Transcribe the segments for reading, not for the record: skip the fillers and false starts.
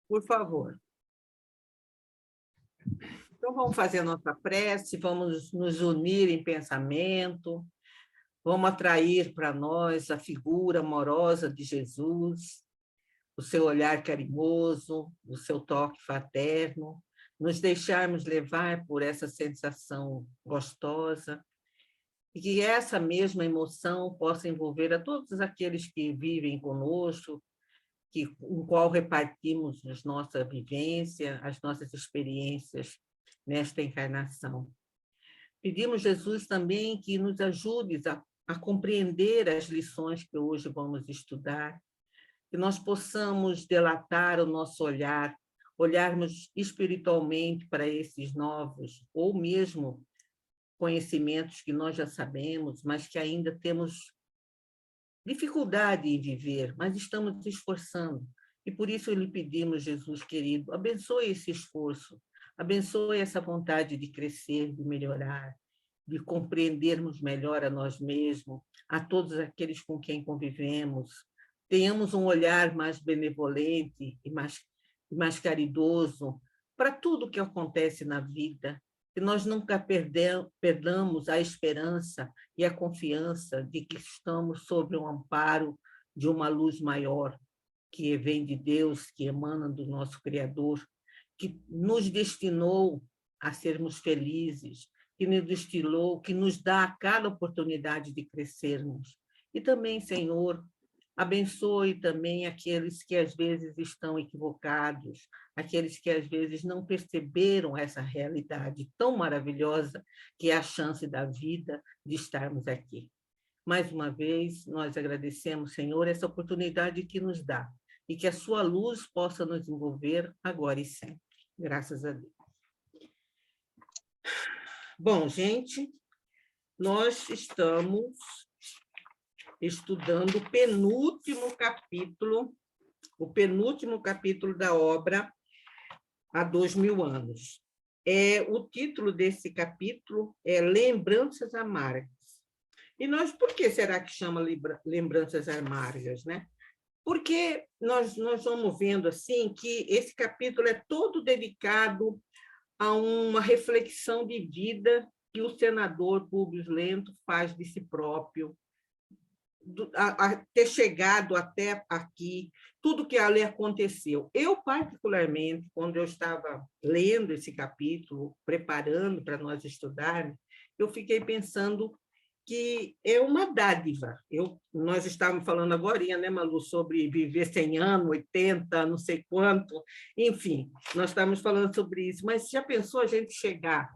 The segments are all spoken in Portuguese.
Por favor. Então, vamos fazer a nossa prece, vamos nos unir em pensamento, vamos atrair para nós a figura amorosa de Jesus, o seu olhar carinhoso, o seu toque fraterno, nos deixarmos levar por essa sensação gostosa, e que essa mesma emoção possa envolver a todos aqueles que vivem conosco, com qual repartimos a nossa vivência, as nossas experiências nesta encarnação. Pedimos, Jesus, também que nos ajudes a compreender as lições que hoje vamos estudar, que nós possamos delatar o nosso olhar, olharmos espiritualmente para esses novos, ou mesmo conhecimentos que nós já sabemos, mas que ainda temos dificuldade em viver, mas estamos nos esforçando. E por isso lhe pedimos, Jesus querido, abençoe esse esforço, abençoe essa vontade de crescer, de melhorar, de compreendermos melhor a nós mesmos, a todos aqueles com quem convivemos. Tenhamos um olhar mais benevolente e mais caridoso para tudo que acontece na vida, que nós nunca perdamos a esperança e a confiança de que estamos sob o amparo de uma luz maior, que vem de Deus, que emana do nosso Criador, que nos destinou a sermos felizes, que nos destilou, que nos dá a cada oportunidade de crescermos. E também, Senhor, abençoe também aqueles que às vezes estão equivocados, aqueles que às vezes não perceberam essa realidade tão maravilhosa que é a chance da vida de estarmos aqui. Mais uma vez, nós agradecemos, Senhor, essa oportunidade que nos dá e que a sua luz possa nos envolver agora e sempre. Graças a Deus. Bom, gente, nós estamos estudando o penúltimo capítulo da obra Há 2000 anos. O título desse capítulo é Lembranças Amargas. E nós, por que será que chama Lembranças Amargas, né? Porque nós vamos vendo assim que esse capítulo é todo dedicado a uma reflexão de vida que o senador Públio Lento faz de si próprio, a ter chegado até aqui, tudo que ali aconteceu. Eu, particularmente, quando eu estava lendo esse capítulo, preparando para nós estudarmos, eu fiquei pensando que é uma dádiva. Nós estávamos falando agora, né, Malu, sobre viver 100 anos, 80, não sei quanto, enfim, nós estávamos falando sobre isso, mas já pensou a gente chegar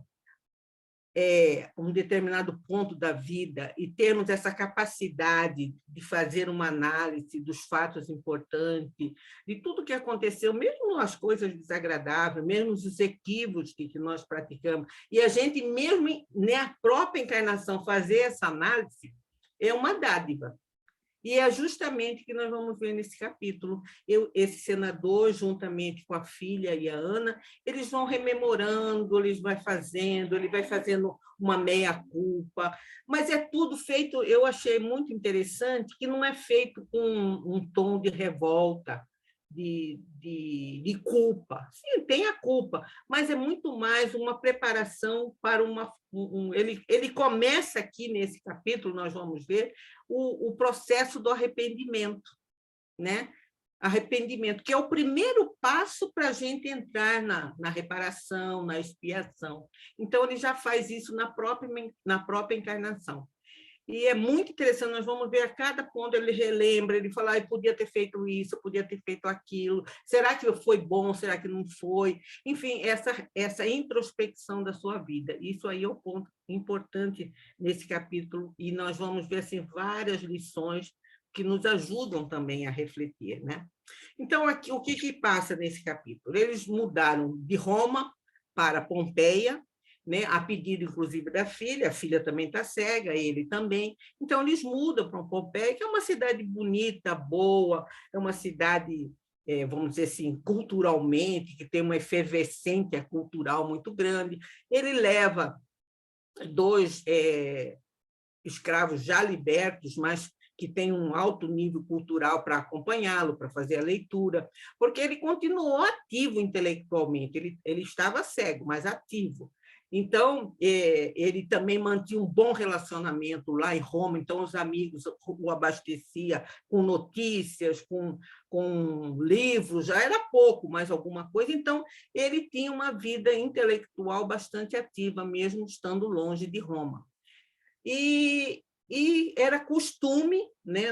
um determinado ponto da vida e termos essa capacidade de fazer uma análise dos fatos importantes, de tudo que aconteceu, mesmo as coisas desagradáveis, mesmo os equívocos que nós praticamos, e a gente mesmo na própria encarnação fazer essa análise, é uma dádiva. E é justamente o que nós vamos ver nesse capítulo. Esse senador, juntamente com a filha e a Ana, eles vão rememorando, ele vai fazendo uma meia-culpa, mas é tudo feito, eu achei muito interessante, que não é feito com um tom de revolta, de culpa. Sim, tem a culpa, mas é muito mais uma preparação para ele começa aqui nesse capítulo, nós vamos ver, o processo do arrependimento, né? Arrependimento, que é o primeiro passo para a gente entrar na reparação, na expiação. Então, ele já faz isso na própria encarnação. E é muito interessante, nós vamos ver a cada ponto ele relembra, ele fala, eu podia ter feito isso, eu podia ter feito aquilo, será que foi bom, será que não foi? Enfim, essa introspecção da sua vida, isso aí é o ponto importante nesse capítulo, e nós vamos ver assim, várias lições que nos ajudam também a refletir, né? Então, aqui, o que passa nesse capítulo? Eles mudaram de Roma para Pompeia, né, a pedido, inclusive, da filha, a filha também está cega, ele também. Então, eles mudam para Pompeia, que é uma cidade bonita, boa, é uma cidade, vamos dizer assim, culturalmente, que tem uma efervescência cultural muito grande. Ele leva 2 escravos já libertos, mas que tem um alto nível cultural para acompanhá-lo, para fazer a leitura, porque ele continuou ativo intelectualmente, ele estava cego, mas ativo. Então, ele também mantinha um bom relacionamento lá em Roma, então os amigos o abasteciam com notícias, com livros, já era pouco, mas alguma coisa. Então, ele tinha uma vida intelectual bastante ativa, mesmo estando longe de Roma. E era costume, né,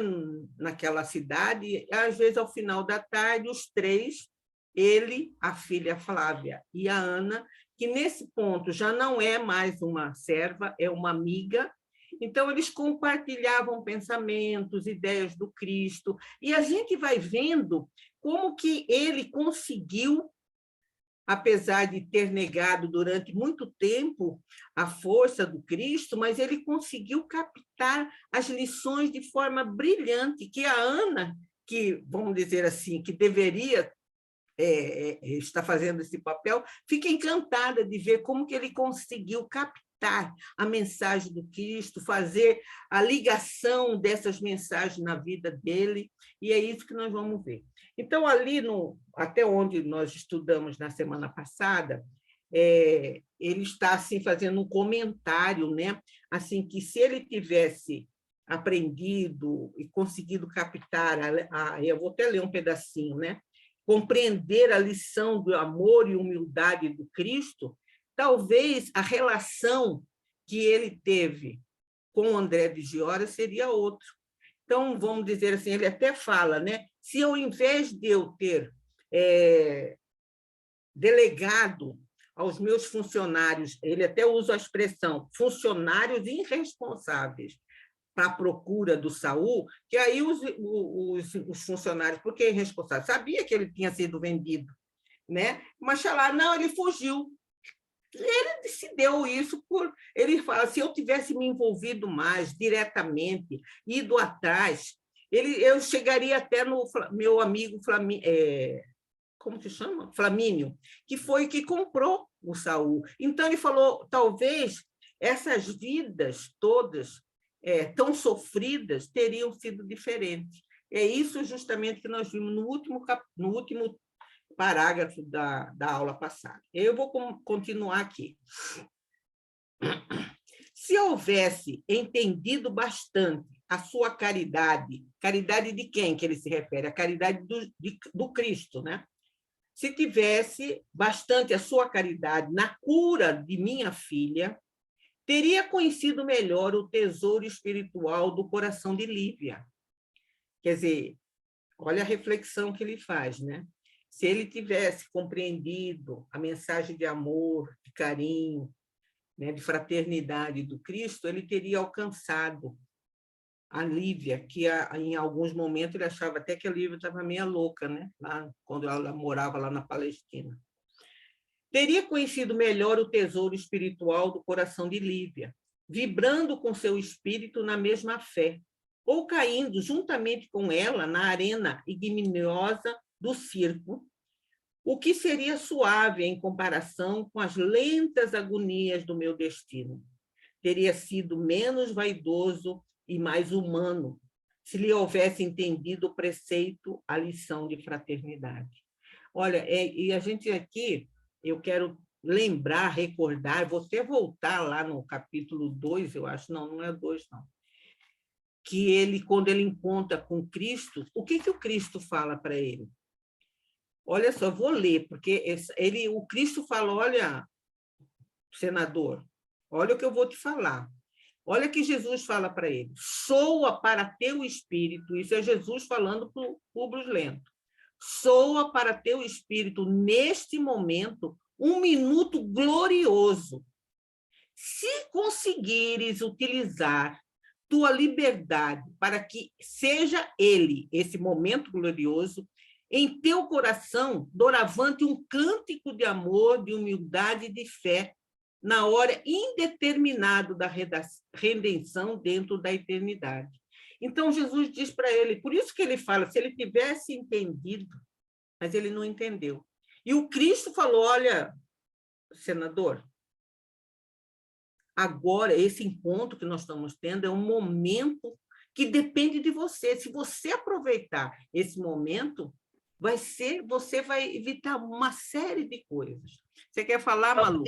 naquela cidade, às vezes, ao final da tarde, os três, ele, a filha Flávia e a Ana, que nesse ponto já não é mais uma serva, é uma amiga. Então, eles compartilhavam pensamentos, ideias do Cristo, e a gente vai vendo como que ele conseguiu, apesar de ter negado durante muito tempo a força do Cristo, mas ele conseguiu captar as lições de forma brilhante, que a Ana, que, vamos dizer assim, que deveria está fazendo esse papel, fica encantada de ver como que ele conseguiu captar a mensagem do Cristo, fazer a ligação dessas mensagens na vida dele, e é isso que nós vamos ver. Então, ali, até onde nós estudamos na semana passada, ele está assim, fazendo um comentário, né? Assim, que se ele tivesse aprendido e conseguido captar, eu vou até ler um pedacinho, né? Compreender a lição do amor e humildade do Cristo, talvez a relação que ele teve com André de Giora seria outra. Então, vamos dizer assim, ele até fala, né? Se ao invés de eu ter delegado aos meus funcionários, ele até usa a expressão funcionários irresponsáveis, para a procura do Saul, que aí os funcionários, por que irresponsável? Sabia que ele tinha sido vendido, né? Mas falaram, não, ele fugiu. Ele se deu isso por... Ele fala, se eu tivesse me envolvido mais diretamente, ido atrás, eu chegaria até no meu amigo como que chama? Flamínio, que foi que comprou o Saul. Então, ele falou, talvez essas vidas todas tão sofridas teriam sido diferentes. É isso justamente que nós vimos no último parágrafo da aula passada. Eu vou continuar aqui. Se houvesse entendido bastante a sua caridade, caridade de quem que ele se refere? A caridade do Cristo, né? Se tivesse bastante a sua caridade na cura de minha filha, teria conhecido melhor o tesouro espiritual do coração de Lívia. Quer dizer, olha a reflexão que ele faz, né? Se ele tivesse compreendido a mensagem de amor, de carinho, né, de fraternidade do Cristo, ele teria alcançado a Lívia, que em alguns momentos ele achava até que a Lívia estava meio louca, né? Lá, quando ela morava lá na Palestina. Teria conhecido melhor o tesouro espiritual do coração de Lívia, vibrando com seu espírito na mesma fé, ou caindo juntamente com ela na arena ignominiosa do circo, o que seria suave em comparação com as lentas agonias do meu destino. Teria sido menos vaidoso e mais humano se lhe houvesse entendido o preceito, a lição de fraternidade. Olha, e a gente aqui, eu quero lembrar, recordar, você voltar lá no capítulo 2, eu acho, não é 2, não, que ele, quando ele encontra com Cristo, o que o Cristo fala para ele? Olha só, eu vou ler, porque o Cristo fala, olha, senador, olha o que eu vou te falar. Olha que Jesus fala para ele, soa para teu espírito, isso é Jesus falando para o Públio Lento, soa para teu espírito, neste momento, um minuto glorioso. Se conseguires utilizar tua liberdade para que seja ele, esse momento glorioso, em teu coração, doravante um cântico de amor, de humildade e de fé, na hora indeterminada da redenção dentro da eternidade. Então, Jesus diz para ele, por isso que ele fala, se ele tivesse entendido, mas ele não entendeu. E o Cristo falou, olha, senador, agora, esse encontro que nós estamos tendo é um momento que depende de você. Se você aproveitar esse momento, você vai evitar uma série de coisas. Você quer falar, Malu?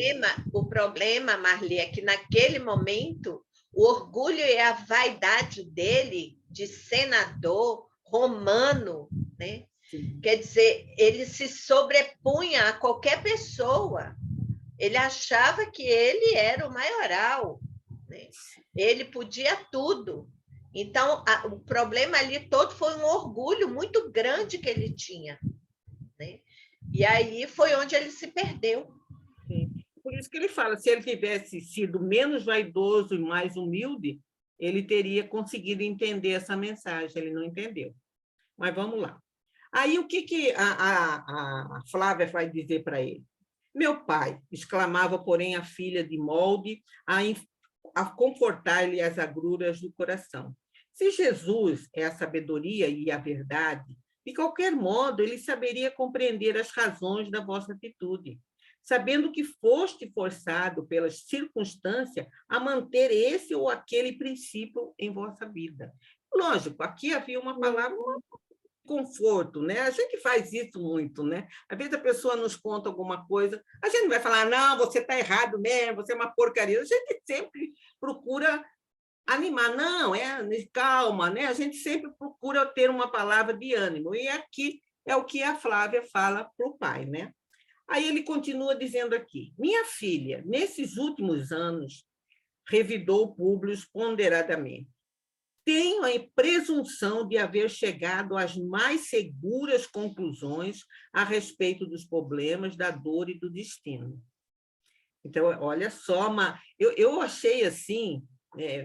O problema, Marli, é que naquele momento o orgulho e a vaidade dele de senador romano, né? Sim. Quer dizer, ele se sobrepunha a qualquer pessoa. Ele achava que ele era o maioral, né? Ele podia tudo. Então, o problema ali todo foi um orgulho muito grande que ele tinha, né? E aí foi onde ele se perdeu. Sim. Por isso que ele fala, se ele tivesse sido menos vaidoso e mais humilde, ele teria conseguido entender essa mensagem, ele não entendeu. Mas vamos lá. Aí, o que a Flávia vai dizer para ele? Meu pai, exclamava, porém, a filha de molde, a confortar-lhe as agruras do coração. Se Jesus é a sabedoria e a verdade, de qualquer modo, ele saberia compreender as razões da vossa atitude, sabendo que foste forçado pelas circunstâncias a manter esse ou aquele princípio em vossa vida. Lógico, aqui havia uma palavra conforto, né? A gente faz isso muito, né? Às vezes a pessoa nos conta alguma coisa, a gente não vai falar, não, você está errado mesmo, você é uma porcaria. A gente sempre procura animar, não, calma, né? A gente sempre procura ter uma palavra de ânimo. E aqui é o que a Flávia fala para o pai, né? Aí ele continua dizendo aqui, minha filha, nesses últimos anos, revidou Públio ponderadamente, tenho a presunção de haver chegado às mais seguras conclusões a respeito dos problemas, da dor e do destino. Então, olha só, eu achei assim,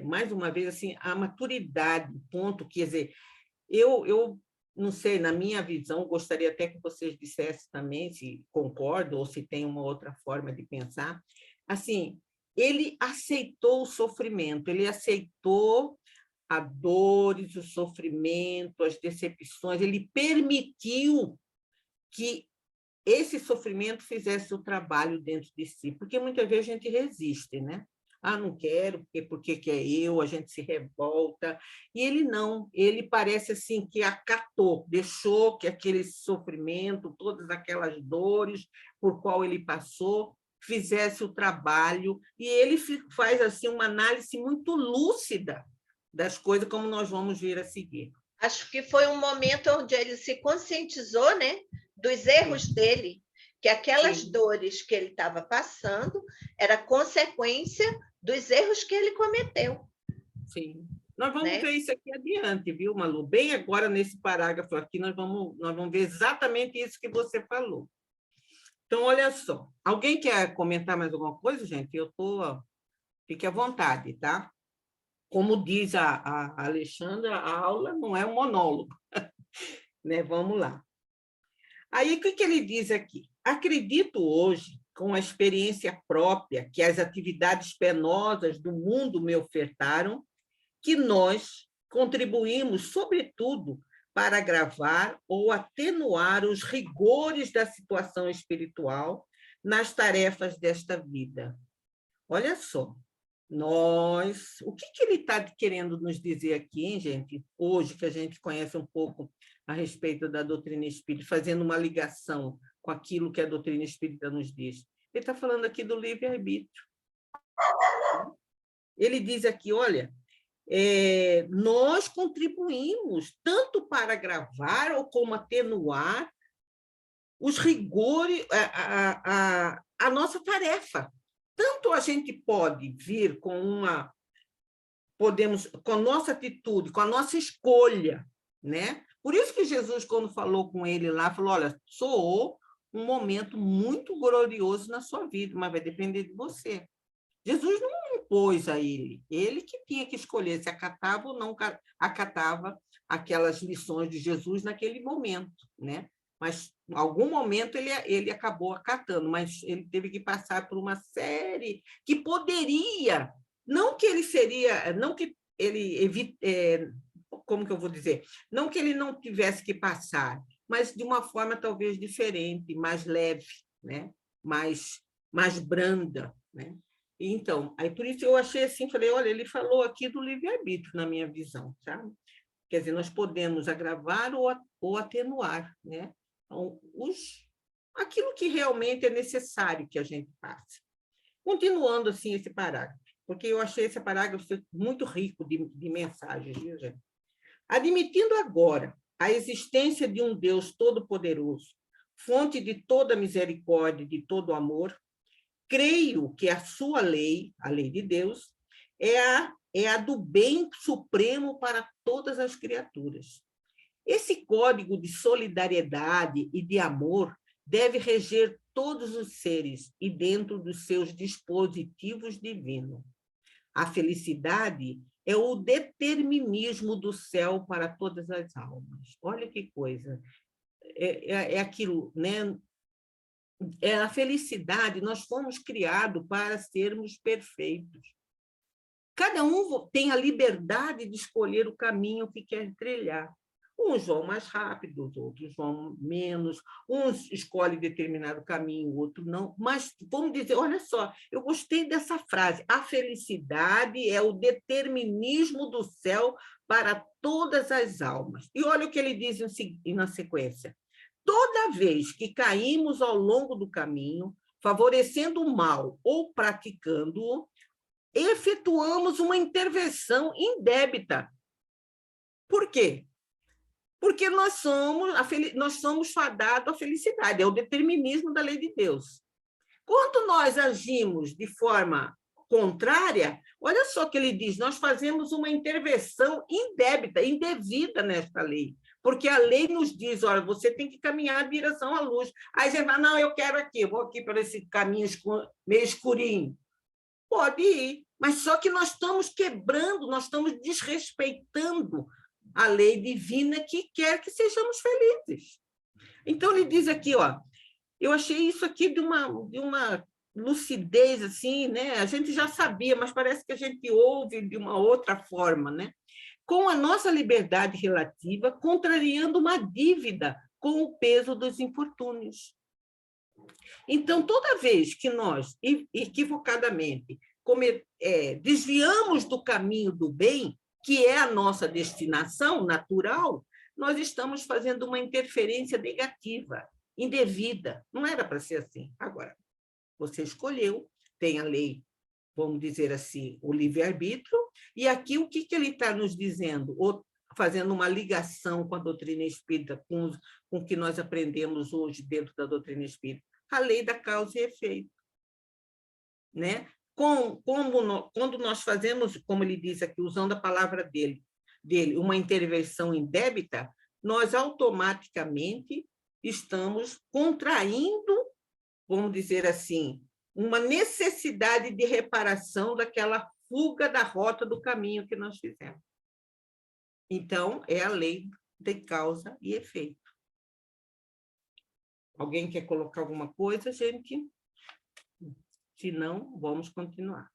mais uma vez, assim, a maturidade, ponto, quer dizer, eu não sei, na minha visão, gostaria até que vocês dissessem também se concordam ou se tem uma outra forma de pensar. Assim, ele aceitou o sofrimento, ele aceitou a dores, o sofrimento, as decepções, ele permitiu que esse sofrimento fizesse o trabalho dentro de si, porque muitas vezes a gente resiste, né? Ah, não quero, porque que é eu, a gente se revolta. E ele não, ele parece assim que acatou, deixou que aquele sofrimento, todas aquelas dores por qual ele passou, fizesse o trabalho, e ele faz assim uma análise muito lúcida das coisas, como nós vamos ver a seguir. Acho que foi um momento onde ele se conscientizou, né, dos erros Sim. dele, que aquelas Sim. dores que ele estava passando era consequência dos erros que ele cometeu. Sim. Nós vamos Né? ver isso aqui adiante, viu, Malu? Bem agora, nesse parágrafo aqui, nós vamos ver exatamente isso que você falou. Então, olha só. Alguém quer comentar mais alguma coisa, gente? Eu estou... Fique à vontade, tá? Como diz a Alexandra, a aula não é um monólogo. Né? Vamos lá. Aí, o que ele diz aqui? Acredito hoje, com a experiência própria que as atividades penosas do mundo me ofertaram, que nós contribuímos, sobretudo, para agravar ou atenuar os rigores da situação espiritual nas tarefas desta vida. Olha só, o que ele está querendo nos dizer aqui, hein, gente? Hoje que a gente conhece um pouco a respeito da doutrina espírita, fazendo uma ligação com aquilo que a doutrina espírita nos diz. Ele está falando aqui do livre-arbítrio. Ele diz aqui, olha, nós contribuímos tanto para agravar ou como atenuar os rigores, a nossa tarefa. Tanto a gente pode vir com com a nossa atitude, com a nossa escolha, né? Por isso que Jesus, quando falou com ele lá, falou, olha, soou um momento muito glorioso na sua vida, mas vai depender de você. Jesus não impôs a ele que tinha que escolher se acatava ou não acatava aquelas lições de Jesus naquele momento, né? Mas em algum momento ele acabou acatando, mas ele teve que passar por uma série que poderia, não que ele seria, não que ele evite, como que eu vou dizer, não que ele não tivesse que passar, mas de uma forma talvez diferente, mais leve, né? mais branda, né? Então, aí por isso eu achei assim, falei, olha, ele falou aqui do livre-arbítrio, na minha visão, sabe? Quer dizer, nós podemos agravar ou atenuar, né? Então, aquilo que realmente é necessário que a gente faça. Continuando assim esse parágrafo, porque eu achei esse parágrafo muito rico de mensagens, viu, gente? Admitindo agora a existência de um Deus todo-poderoso, fonte de toda misericórdia e de todo amor, creio que a sua lei, a lei de Deus, é a do bem supremo para todas as criaturas. Esse código de solidariedade e de amor deve reger todos os seres e dentro dos seus dispositivos divinos. A felicidade é o determinismo do céu para todas as almas. Olha que coisa. É aquilo, né? É a felicidade, nós fomos criados para sermos perfeitos. Cada um tem a liberdade de escolher o caminho que quer trilhar. Uns vão mais rápido, outros vão menos, uns escolhem determinado caminho, outro não. Mas vamos dizer, olha só, eu gostei dessa frase: a felicidade é o determinismo do céu para todas as almas. E olha o que ele diz na sequência: toda vez que caímos ao longo do caminho, favorecendo o mal ou praticando-o, efetuamos uma intervenção indébita. Por quê? Porque nós somos fadados à felicidade, é o determinismo da lei de Deus. Quando nós agimos de forma contrária, olha só o que ele diz: nós fazemos uma intervenção indébita, indevida nesta lei, porque a lei nos diz, olha, você tem que caminhar em direção à luz. Aí você fala, não, eu quero aqui, eu vou aqui por esse caminho meio escurinho. Pode ir, mas só que nós estamos quebrando, nós estamos desrespeitando a lei divina que quer que sejamos felizes. Então, ele diz aqui, ó, eu achei isso aqui de uma lucidez, assim, né? A gente já sabia, mas parece que a gente ouve de uma outra forma, né? Com a nossa liberdade relativa, contrariando uma dívida com o peso dos infortúnios. Então, toda vez que nós, equivocadamente, desviamos do caminho do bem, que é a nossa destinação natural, nós estamos fazendo uma interferência negativa, indevida. Não era para ser assim. Agora, você escolheu, tem a lei, vamos dizer assim, o livre-arbítrio, e aqui o que ele está nos dizendo, ou fazendo uma ligação com a doutrina espírita, com o que nós aprendemos hoje dentro da doutrina espírita, a lei da causa e efeito. Né? Quando nós fazemos, como ele diz aqui, usando a palavra dele, uma intervenção indébita, nós automaticamente estamos contraindo, vamos dizer assim, uma necessidade de reparação daquela fuga da rota do caminho que nós fizemos. Então, é a lei de causa e efeito. Alguém quer colocar alguma coisa, gente? Se não, vamos continuar.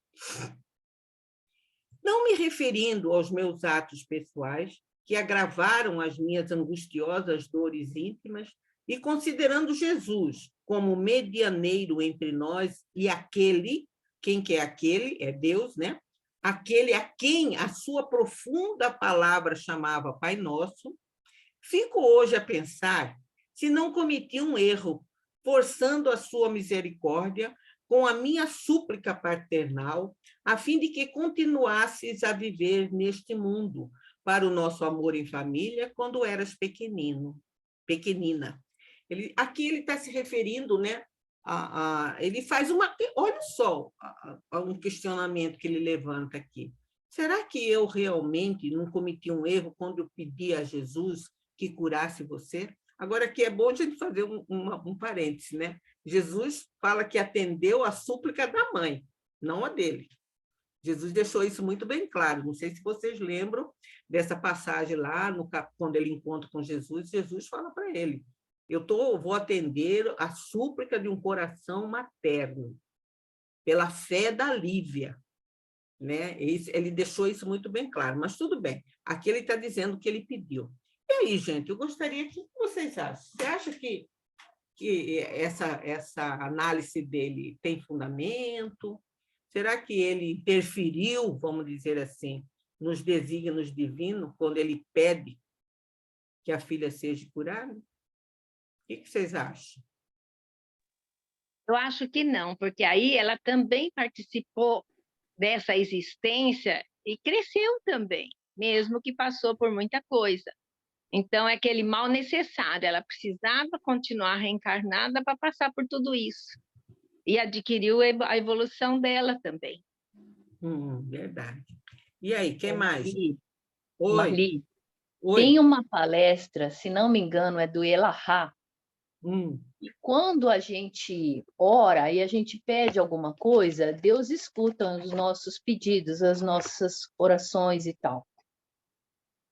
Não me referindo aos meus atos pessoais, que agravaram as minhas angustiosas dores íntimas, e considerando Jesus como medianeiro entre nós e aquele, quem que é aquele? É Deus, né? Aquele a quem a sua profunda palavra chamava Pai Nosso, fico hoje a pensar se não cometi um erro, forçando a sua misericórdia com a minha súplica paternal, a fim de que continuasses a viver neste mundo, para o nosso amor em família, quando eras pequenina. Aqui ele está se referindo, né? Ele faz olha só, um questionamento que ele levanta aqui. Será que eu realmente não cometi um erro quando eu pedi a Jesus que curasse você? Agora, aqui é bom a gente fazer um parêntese, né? Jesus fala que atendeu a súplica da mãe, não a dele. Jesus deixou isso muito bem claro. Não sei se vocês lembram dessa passagem lá, quando ele encontra com Jesus, Jesus fala para ele: vou atender a súplica de um coração materno, pela fé da Lívia. Né? Ele deixou isso muito bem claro, mas tudo bem. Aqui ele está dizendo que ele pediu. E aí, gente, eu gostaria que vocês acham. Você acha que essa análise dele tem fundamento? Será que ele interferiu, vamos dizer assim, nos desígnios divinos, quando ele pede que a filha seja curada? O que vocês acham? Eu acho que não, porque aí ela também participou dessa existência e cresceu também, mesmo que passou por muita coisa. Então, é aquele mal necessário, ela precisava continuar reencarnada para passar por tudo isso. E adquiriu a evolução dela também. Verdade. E aí, quem mais? Marli, Oi. Marli, Oi. tem uma palestra, se não me engano, é do Elahá. E quando a gente ora e a gente pede alguma coisa, Deus escuta os nossos pedidos, as nossas orações e tal.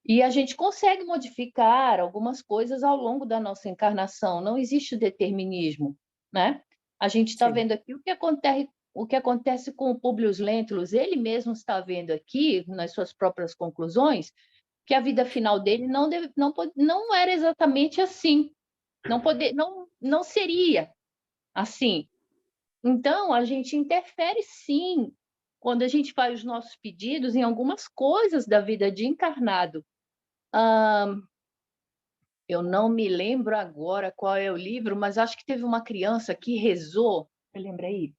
E a gente consegue modificar algumas coisas ao longo da nossa encarnação. Não existe o determinismo, né? A gente está vendo aqui o que acontece com o Publius Lentulus. Ele mesmo está vendo aqui, nas suas próprias conclusões, que a vida final dele não era exatamente assim. Não seria assim. Então, a gente interfere, sim, quando a gente faz os nossos pedidos em algumas coisas da vida de encarnado. Eu não me lembro agora qual é o livro, mas acho que teve uma criança que rezou, você lembra aí?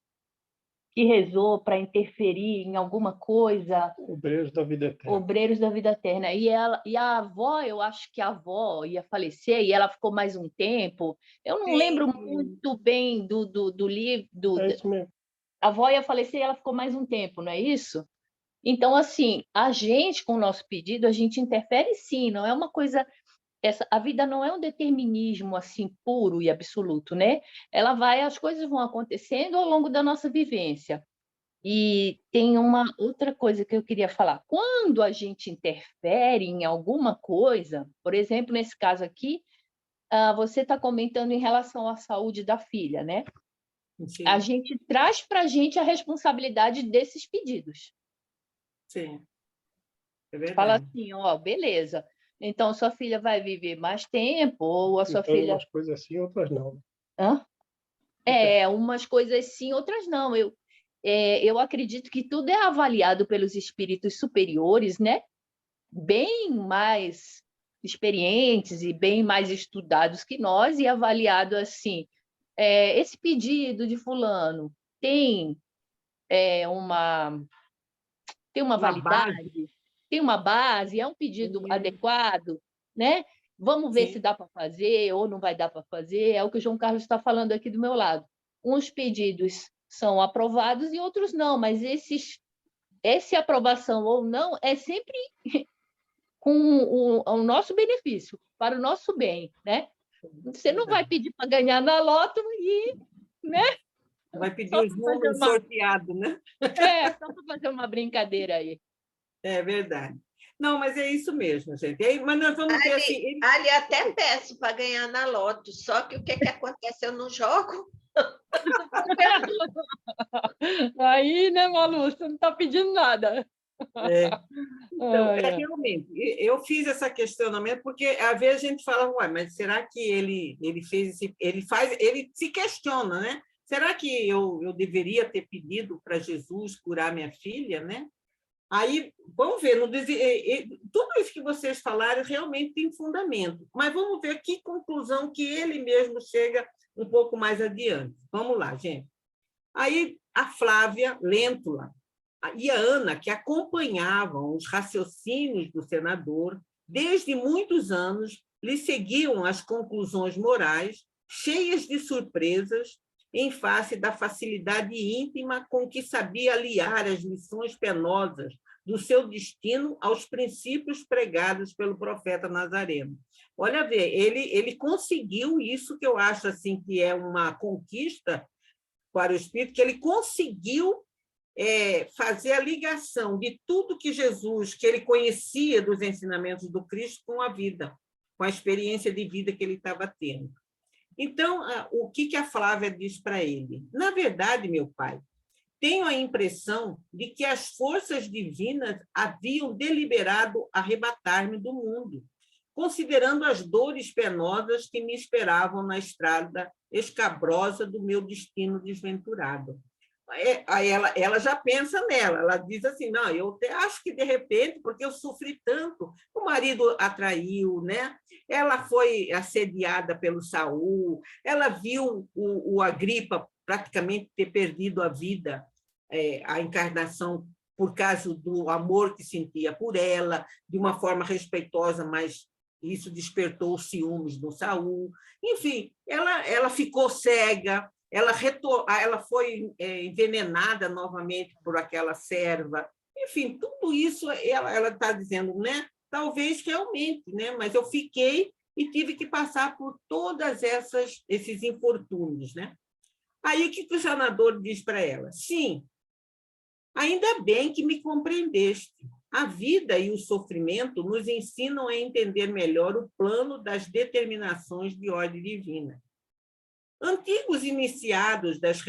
Que rezou para interferir em alguma coisa. Obreiros da Vida Eterna. Obreiros da Vida Eterna. E a avó, eu acho que a avó ia falecer e ela ficou mais um tempo. Eu não lembro muito bem do livro. É isso mesmo. A avó ia falecer e ela ficou mais um tempo, não é isso? Então, assim, a gente, com o nosso pedido, a gente interfere sim, não é uma coisa... a vida não é um determinismo assim puro e absoluto, né? As coisas vão acontecendo ao longo da nossa vivência. E tem uma outra coisa que eu queria falar. Quando a gente interfere em alguma coisa, por exemplo, nesse caso aqui, você está comentando em relação à saúde da filha, né? Sim. A gente traz para a gente a responsabilidade desses pedidos. Sim. É verdade. Fala assim, ó, beleza. Então, sua filha vai viver mais tempo, ou a sua Então, filha... umas coisas assim, outras não. Hã? Umas coisas sim, outras não. Eu acredito que tudo é avaliado pelos espíritos superiores, né? Bem mais experientes e bem mais estudados que nós, e avaliado assim, esse pedido de fulano tem uma validade, tem uma base, é um pedido adequado, né? Vamos ver se dá para fazer ou não vai dar para fazer. É o que o João Carlos está falando aqui do meu lado. Uns pedidos são aprovados e outros não, mas essa aprovação ou não é sempre com o nosso benefício, para o nosso bem, né? Você não vai pedir para ganhar na loto e, né? Vai pedir os números sorteados, né? Só para fazer uma brincadeira aí. É verdade. Não, mas é isso mesmo, gente. Mas nós vamos ver assim... Ali até peço para ganhar na loto, só que o que acontece? Eu não jogo. Aí, né, Malu, você não está pedindo nada. Então, realmente, eu fiz esse questionamento porque às vezes a gente fala, ué, mas será que ele fez ele se questiona, né? Será que eu deveria ter pedido para Jesus curar minha filha, né? Aí, vamos ver, tudo isso que vocês falaram realmente tem fundamento, mas vamos ver que conclusão que ele mesmo chega um pouco mais adiante. Vamos lá, gente. Aí, a Flávia Lentula e a Ana, que acompanhavam os raciocínios do senador, desde muitos anos, lhe seguiam as conclusões morais, cheias de surpresas, em face da facilidade íntima com que sabia aliar as lições penosas do seu destino aos princípios pregados pelo profeta Nazareno. Olha, ele conseguiu isso, que eu acho assim que é uma conquista para o Espírito, que ele conseguiu fazer a ligação de tudo que Jesus, que ele conhecia dos ensinamentos do Cristo, com a vida, com a experiência de vida que ele estava tendo. Então, o que a Flávia diz para ele? Na verdade, meu pai, tenho a impressão de que as forças divinas haviam deliberado arrebatar-me do mundo, considerando as dores penosas que me esperavam na estrada escabrosa do meu destino desventurado. aí ela já pensa nela, ela diz assim, não, eu até acho que, de repente, porque eu sofri tanto, o marido a traiu, né? Ela foi assediada pelo Saul, ela viu o Agripa praticamente ter perdido a vida, a encarnação, por causa do amor que sentia por ela, de uma forma respeitosa, mas isso despertou os ciúmes do Saul. Enfim, ela ficou cega, ela foi envenenada novamente por aquela serva. Enfim, tudo isso ela está dizendo, né? Talvez realmente, né? Mas eu fiquei e tive que passar por todas esses infortúnios, né? Aí o que o senador diz para ela? Sim, ainda bem que me compreendeste. A vida e o sofrimento nos ensinam a entender melhor o plano das determinações de ordem divina. Antigos iniciados das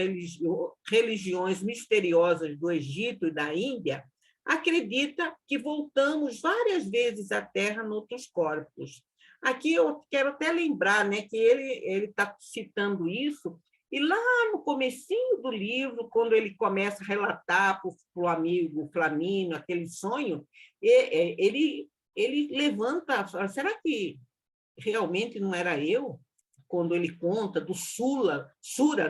religiões misteriosas do Egito e da Índia acreditam que voltamos várias vezes à Terra noutros corpos. Aqui eu quero até lembrar, né, que ele está citando isso, e lá no comecinho do livro, quando ele começa a relatar para o amigo Flamínio aquele sonho, ele levanta, fala, será que realmente não era eu? Quando ele conta do Sura,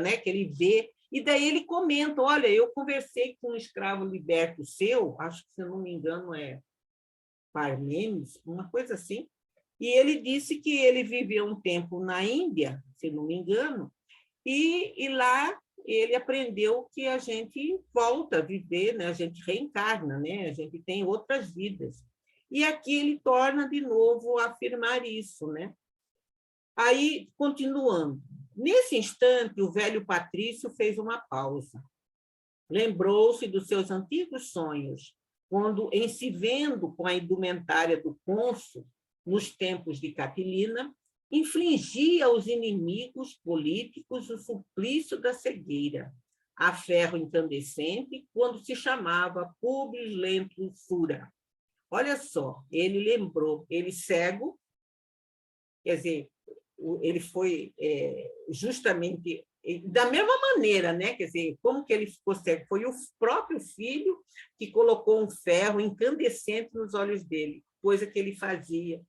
né, que ele vê, e daí ele comenta, olha, eu conversei com um escravo liberto seu, acho que, se eu não me engano, é Parmênides, uma coisa assim, e ele disse que ele viveu um tempo na Índia, se não me engano, e lá ele aprendeu que a gente volta a viver, né? A gente reencarna, né? A gente tem outras vidas. E aqui ele torna de novo a afirmar isso, né? Aí, continuando. Nesse instante, o velho Patrício fez uma pausa. Lembrou-se dos seus antigos sonhos, quando, em se vendo com a indumentária do cônsul, nos tempos de Catilina, infligia aos inimigos políticos o suplício da cegueira, a ferro incandescente, quando se chamava Publius Lentulus Sura. Olha só, ele lembrou, ele cego, quer dizer, ele foi justamente da mesma maneira, né? Quer dizer, como que ele ficou cego? Foi o próprio filho que colocou um ferro incandescente nos olhos dele, coisa que ele fazia.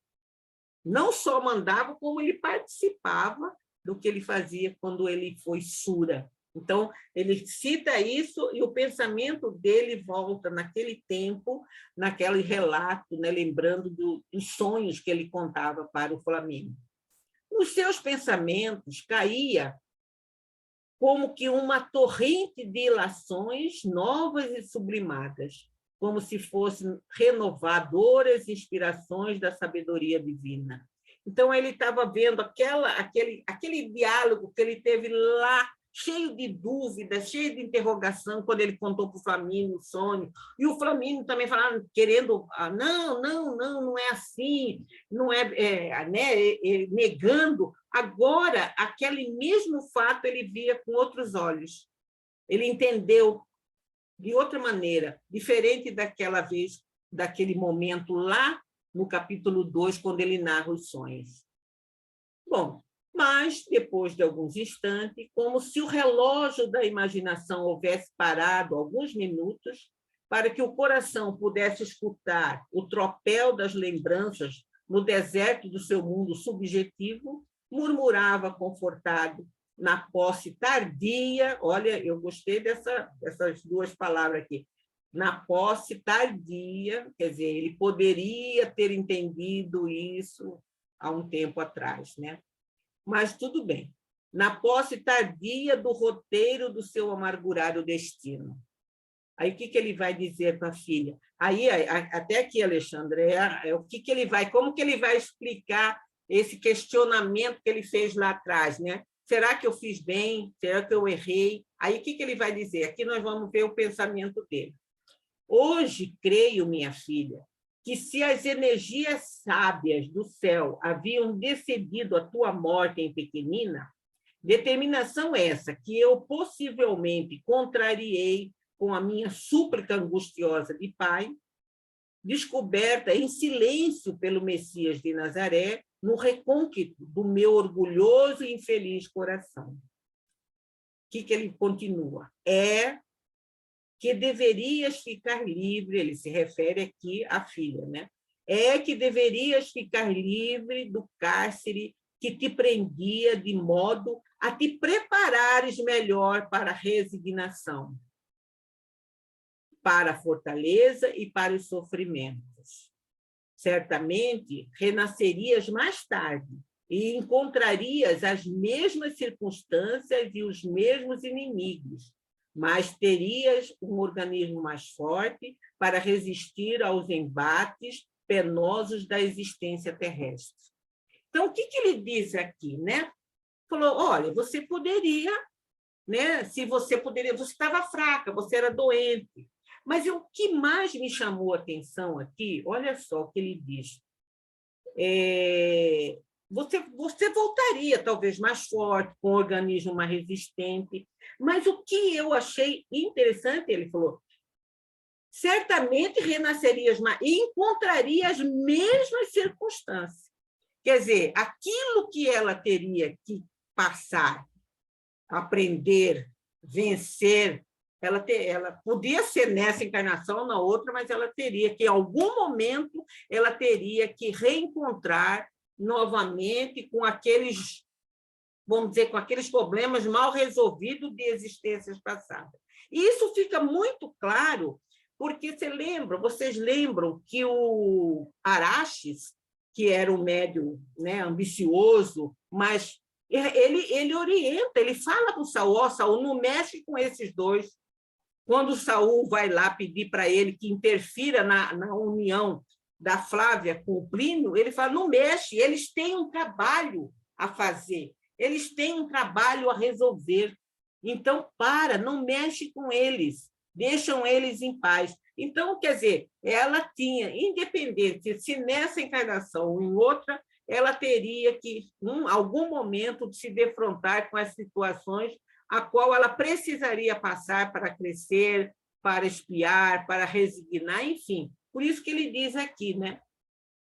Não só mandava, como ele participava do que ele fazia quando ele foi Sura. Então, ele cita isso e o pensamento dele volta naquele tempo, naquele relato, né? Lembrando dos sonhos que ele contava para o Flamínio. Nos seus pensamentos caía como que uma torrente de ilações novas e sublimadas, como se fossem renovadoras inspirações da sabedoria divina. Então, ele estava vendo aquele diálogo que ele teve lá, cheio de dúvidas, cheio de interrogação, quando ele contou para o Flamínio o sonho. E o Flamínio também falando, querendo, não é assim, não né, negando. Agora, aquele mesmo fato ele via com outros olhos. Ele entendeu de outra maneira, diferente daquela vez, daquele momento lá no capítulo 2, quando ele narra os sonhos. Bom, mas, depois de alguns instantes, como se o relógio da imaginação houvesse parado alguns minutos, para que o coração pudesse escutar o tropel das lembranças no deserto do seu mundo subjetivo, murmurava confortado, na posse tardia, olha, eu gostei dessas duas palavras aqui, na posse tardia, quer dizer, ele poderia ter entendido isso há um tempo atrás, né? Mas tudo bem. Na posse tardia do roteiro do seu amargurado destino. Aí o que ele vai dizer para a filha? Aí, até aqui, Alexandre, como que ele vai explicar esse questionamento que ele fez lá atrás, né? Será que eu fiz bem? Será que eu errei? Aí o que ele vai dizer? Aqui nós vamos ver o pensamento dele. Hoje, creio, minha filha, que se as energias sábias do céu haviam decidido a tua morte em pequenina, determinação essa que eu possivelmente contrariei com a minha súplica angustiosa de pai, descoberta em silêncio pelo Messias de Nazaré, no recôncavo do meu orgulhoso e infeliz coração. O que ele continua? que deverias ficar livre, ele se refere aqui à filha, né? É que deverias ficar livre do cárcere que te prendia, de modo a te preparares melhor para a resignação, para a fortaleza e para os sofrimentos. Certamente renascerias mais tarde e encontrarias as mesmas circunstâncias e os mesmos inimigos, mas terias um organismo mais forte para resistir aos embates penosos da existência terrestre. Então, o que ele diz aqui, né? Falou, olha, você poderia, né? Se você poderia, você estava fraca, você era doente. Mas o que mais me chamou a atenção aqui, olha só o que ele diz. Você voltaria talvez mais forte, com um organismo mais resistente, mas o que eu achei interessante, ele falou, certamente renascerias mais e encontraria as mesmas circunstâncias. Quer dizer, aquilo que ela teria que passar, aprender, vencer, ela podia ser nessa encarnação ou na outra, mas ela teria que, em algum momento, ela teria que reencontrar novamente com aqueles, vamos dizer, com aqueles problemas mal resolvidos de existências passadas. E isso fica muito claro, porque vocês lembram que o Araxes, que era um médium, né, ambicioso, mas ele orienta, ele fala para o Saul, Saul, não mexe com esses dois. Quando o Saul vai lá pedir para ele que interfira na união da Flávia com o Plínio, ele fala, não mexe, eles têm um trabalho a fazer, eles têm um trabalho a resolver. Então, não mexe com eles, deixam eles em paz. Então, quer dizer, ela tinha, independente se nessa encarnação ou em outra, ela teria que, em algum momento, se defrontar com as situações a qual ela precisaria passar para crescer, para espiar, para resignar, enfim. Por isso que ele diz aqui, né?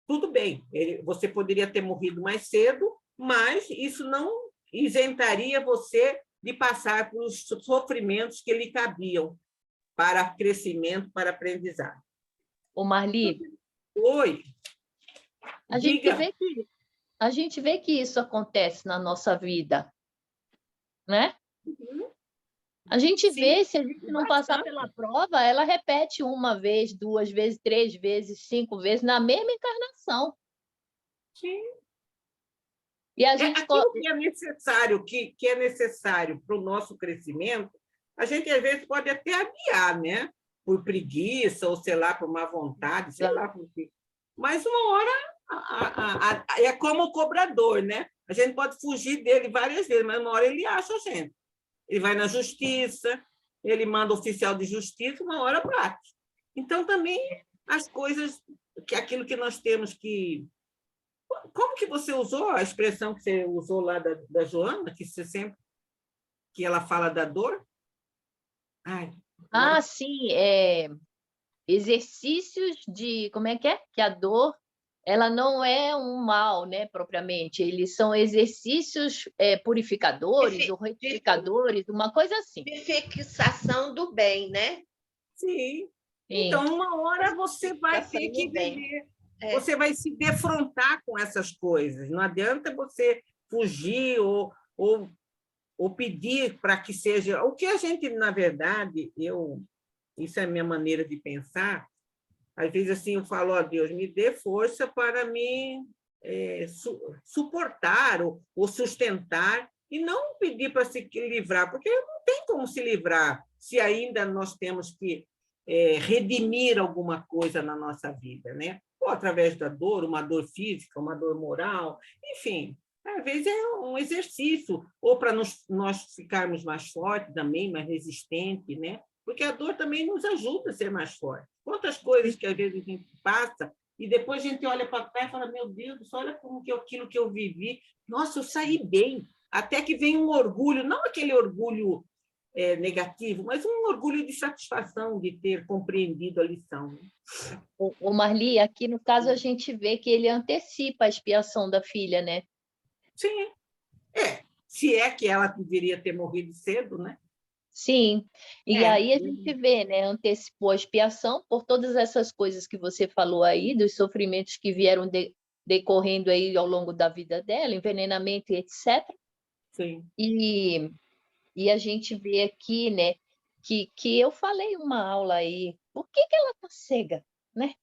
Tudo bem, você poderia ter morrido mais cedo, mas isso não isentaria você de passar pelos sofrimentos que lhe cabiam para crescimento, para aprendizado. Ô, Marli. Oi. A gente vê que isso acontece na nossa vida, né? A gente vê, se a gente não passar pela prova, ela repete 1 vez, 2 vezes, 3 vezes, 5 vezes, na mesma encarnação. Sim. E a gente... Aquilo que é necessário para o nosso crescimento, a gente, às vezes, pode até adiar, né? Por preguiça, ou, sei lá, por má vontade, sei lá por quê. Mas, uma hora, é como o cobrador, né? A gente pode fugir dele várias vezes, mas uma hora ele acha a gente. Ele vai na justiça, ele manda oficial de justiça, uma hora bate. Então, também, as coisas, aquilo que nós temos que... Como que você usou a expressão que você usou lá da Joana, que ela fala da dor? Sim, exercícios de... Como é? Que a dor, ela não é um mal, né, propriamente. Eles são exercícios purificadores ou retificadores, uma coisa assim. De fixação do bem, né? Sim. Então, uma hora você vai ter que viver. Você vai se defrontar com essas coisas. Não adianta você fugir ou pedir para que seja... O que a gente, na verdade, isso é a minha maneira de pensar, às vezes assim eu falo, Deus, me dê força para me suportar ou sustentar, e não pedir para se livrar, porque não tem como se livrar se ainda nós temos que redimir alguma coisa na nossa vida, né? Ou através da dor, uma dor física, uma dor moral, enfim... Às vezes é um exercício, ou para nós ficarmos mais fortes também, mais resistentes, né? Porque a dor também nos ajuda a ser mais forte. Quantas coisas que às vezes a gente passa e depois a gente olha para trás e fala, meu Deus, olha como aquilo que eu vivi, nossa, eu saí bem. Até que vem um orgulho, não aquele orgulho negativo, mas um orgulho de satisfação de ter compreendido a lição. O Marli, aqui no caso a gente vê que ele antecipa a expiação da filha, né? Sim. Se é que ela deveria ter morrido cedo, né? Sim, e aí a gente vê, né, antecipou a expiação por todas essas coisas que você falou aí, dos sofrimentos que vieram decorrendo aí ao longo da vida dela, envenenamento e etc. Sim. E a gente vê aqui, né, que eu falei uma aula aí, por que que ela tá cega, né?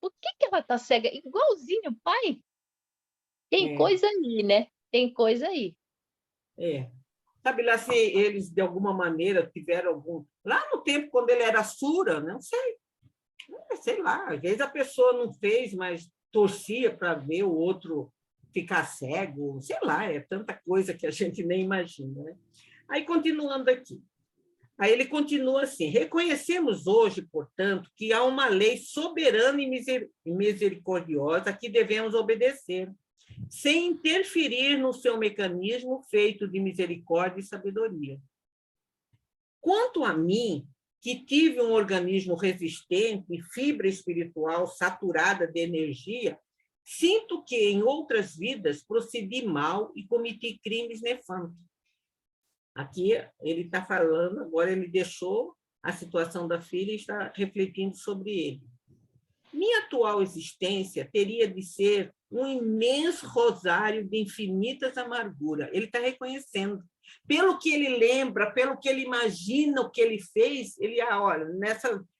Por que que ela tá cega? Igualzinho o pai? Tem coisa aí, né? Tem coisa aí. Sabe lá se eles, de alguma maneira, tiveram algum... Lá no tempo, quando ele era Sura, não sei lá, às vezes a pessoa não fez, mas torcia para ver o outro ficar cego, sei lá, é tanta coisa que a gente nem imagina, né? Aí, continuando aqui. Aí ele continua assim: reconhecemos hoje, portanto, que há uma lei soberana e misericordiosa a que devemos obedecer, sem interferir no seu mecanismo feito de misericórdia e sabedoria. Quanto a mim, que tive um organismo resistente e fibra espiritual saturada de energia, sinto que em outras vidas procedi mal e cometi crimes nefandos. Aqui ele está falando, agora ele deixou a situação da filha e está refletindo sobre ele. Minha atual existência teria de ser um imenso rosário de infinitas amarguras. Ele está reconhecendo. Pelo que ele lembra, pelo que ele imagina o que ele fez, ele, olha,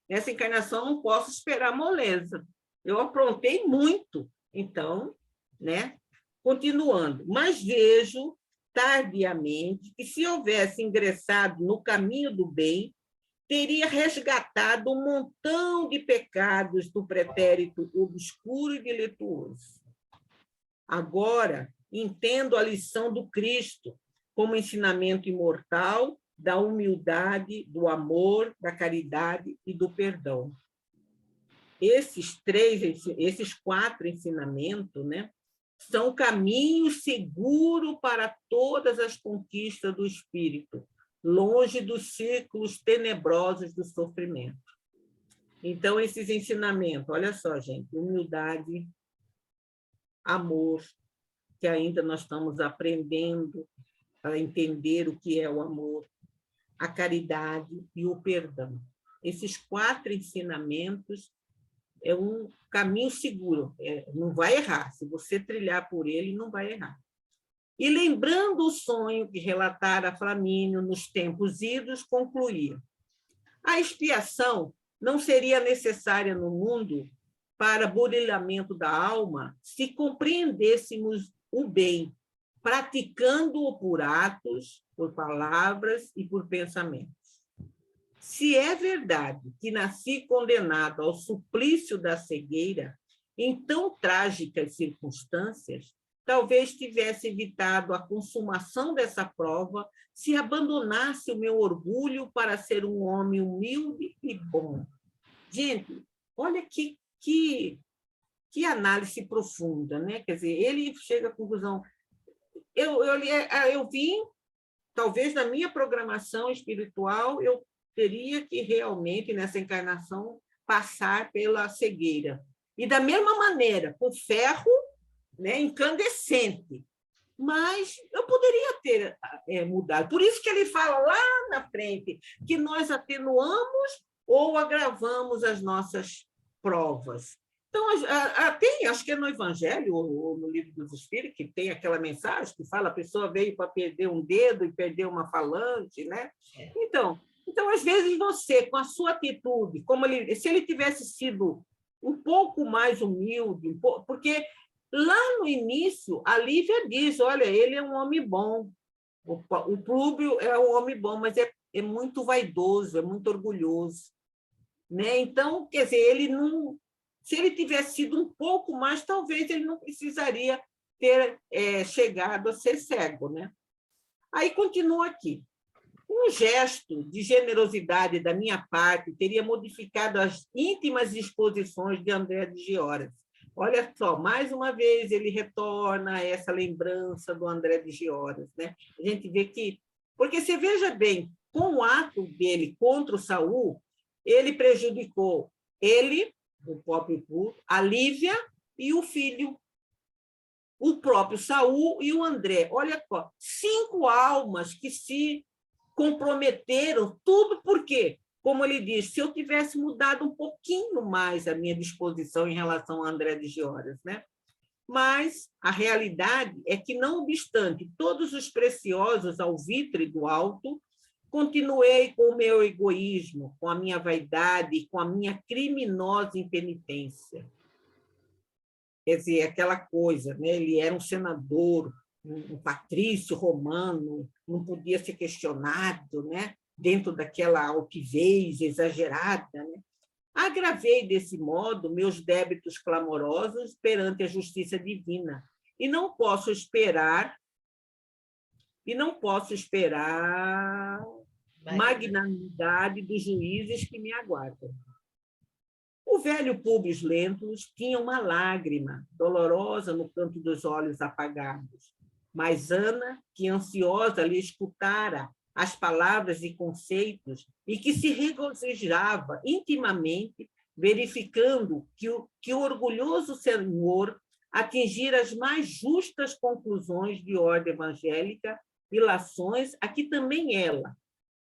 nessa encarnação não posso esperar moleza. Eu aprontei muito. Então, né? Continuando. Mas vejo tardiamente que, se houvesse ingressado no caminho do bem, teria resgatado um montão de pecados do pretérito obscuro e delituoso. Agora, entendo a lição do Cristo como ensinamento imortal da humildade, do amor, da caridade e do perdão. Esses 4 ensinamentos, né, são caminhos seguros para todas as conquistas do espírito, longe dos círculos tenebrosos do sofrimento. Então, esses ensinamentos, olha só, gente, humildade, amor, que ainda nós estamos aprendendo a entender o que é o amor, a caridade e o perdão. Esses 4 ensinamentos é um caminho seguro, não vai errar. Se você trilhar por ele, não vai errar. E, lembrando o sonho que relatara Flamínio nos tempos idos, concluía: a expiação não seria necessária no mundo para burilamento da alma se compreendêssemos o bem, praticando-o por atos, por palavras e por pensamentos. Se é verdade que nasci condenado ao suplício da cegueira, em tão trágicas circunstâncias, talvez tivesse evitado a consumação dessa prova se abandonasse o meu orgulho para ser um homem humilde e bom. Gente, olha que análise profunda, né? Quer dizer, ele chega à conclusão. Eu vim, talvez na minha programação espiritual, eu teria que realmente, nessa encarnação, passar pela cegueira. E, da mesma maneira, com ferro, né, incandescente. Mas eu poderia ter mudado. Por isso que ele fala lá na frente que nós atenuamos ou agravamos as nossas provas. Então, tem, acho que é no Evangelho ou no Livro dos Espíritos, que tem aquela mensagem que fala: a pessoa veio para perder um dedo e perder uma falange, né? Então, às vezes, você, com a sua atitude, se ele tivesse sido um pouco mais humilde, porque lá no início, a Lívia diz: olha, ele é um homem bom, o Públio é um homem bom, mas é muito vaidoso, é muito orgulhoso, né? Então, quer dizer, ele não... Se ele tivesse sido um pouco mais, talvez ele não precisaria ter chegado a ser cego, né? Aí continua aqui. Um gesto de generosidade da minha parte teria modificado as íntimas disposições de André de Gioras. Olha só, mais uma vez ele retorna a essa lembrança do André de Gioras, né? A gente vê que... Porque você veja bem, com o ato dele contra o Saul, ele prejudicou ele, o próprio Públio, a Lívia e o filho, o próprio Saul e o André. Olha só, 5 almas que se comprometeram tudo, por quê? Como ele diz, se eu tivesse mudado um pouquinho mais a minha disposição em relação a André de Giores, né? Mas a realidade é que, não obstante todos os preciosos alvitre do alto, continuei com o meu egoísmo, com a minha vaidade, com a minha criminosa impenitência. Quer dizer, aquela coisa, né? Ele era um senador, um patrício romano, não podia ser questionado, né? Dentro daquela altivez exagerada, né? Agravei, desse modo, meus débitos clamorosos perante a justiça divina, e não posso esperar magnanimidade dos juízes que me aguardam. O velho Públio Lentulus tinha uma lágrima dolorosa no canto dos olhos apagados, mas Ana, que ansiosa lhe escutara as palavras e conceitos, e que se regozijava intimamente, verificando que o orgulhoso senhor atingira as mais justas conclusões de ordem evangélica, ilações a que também ela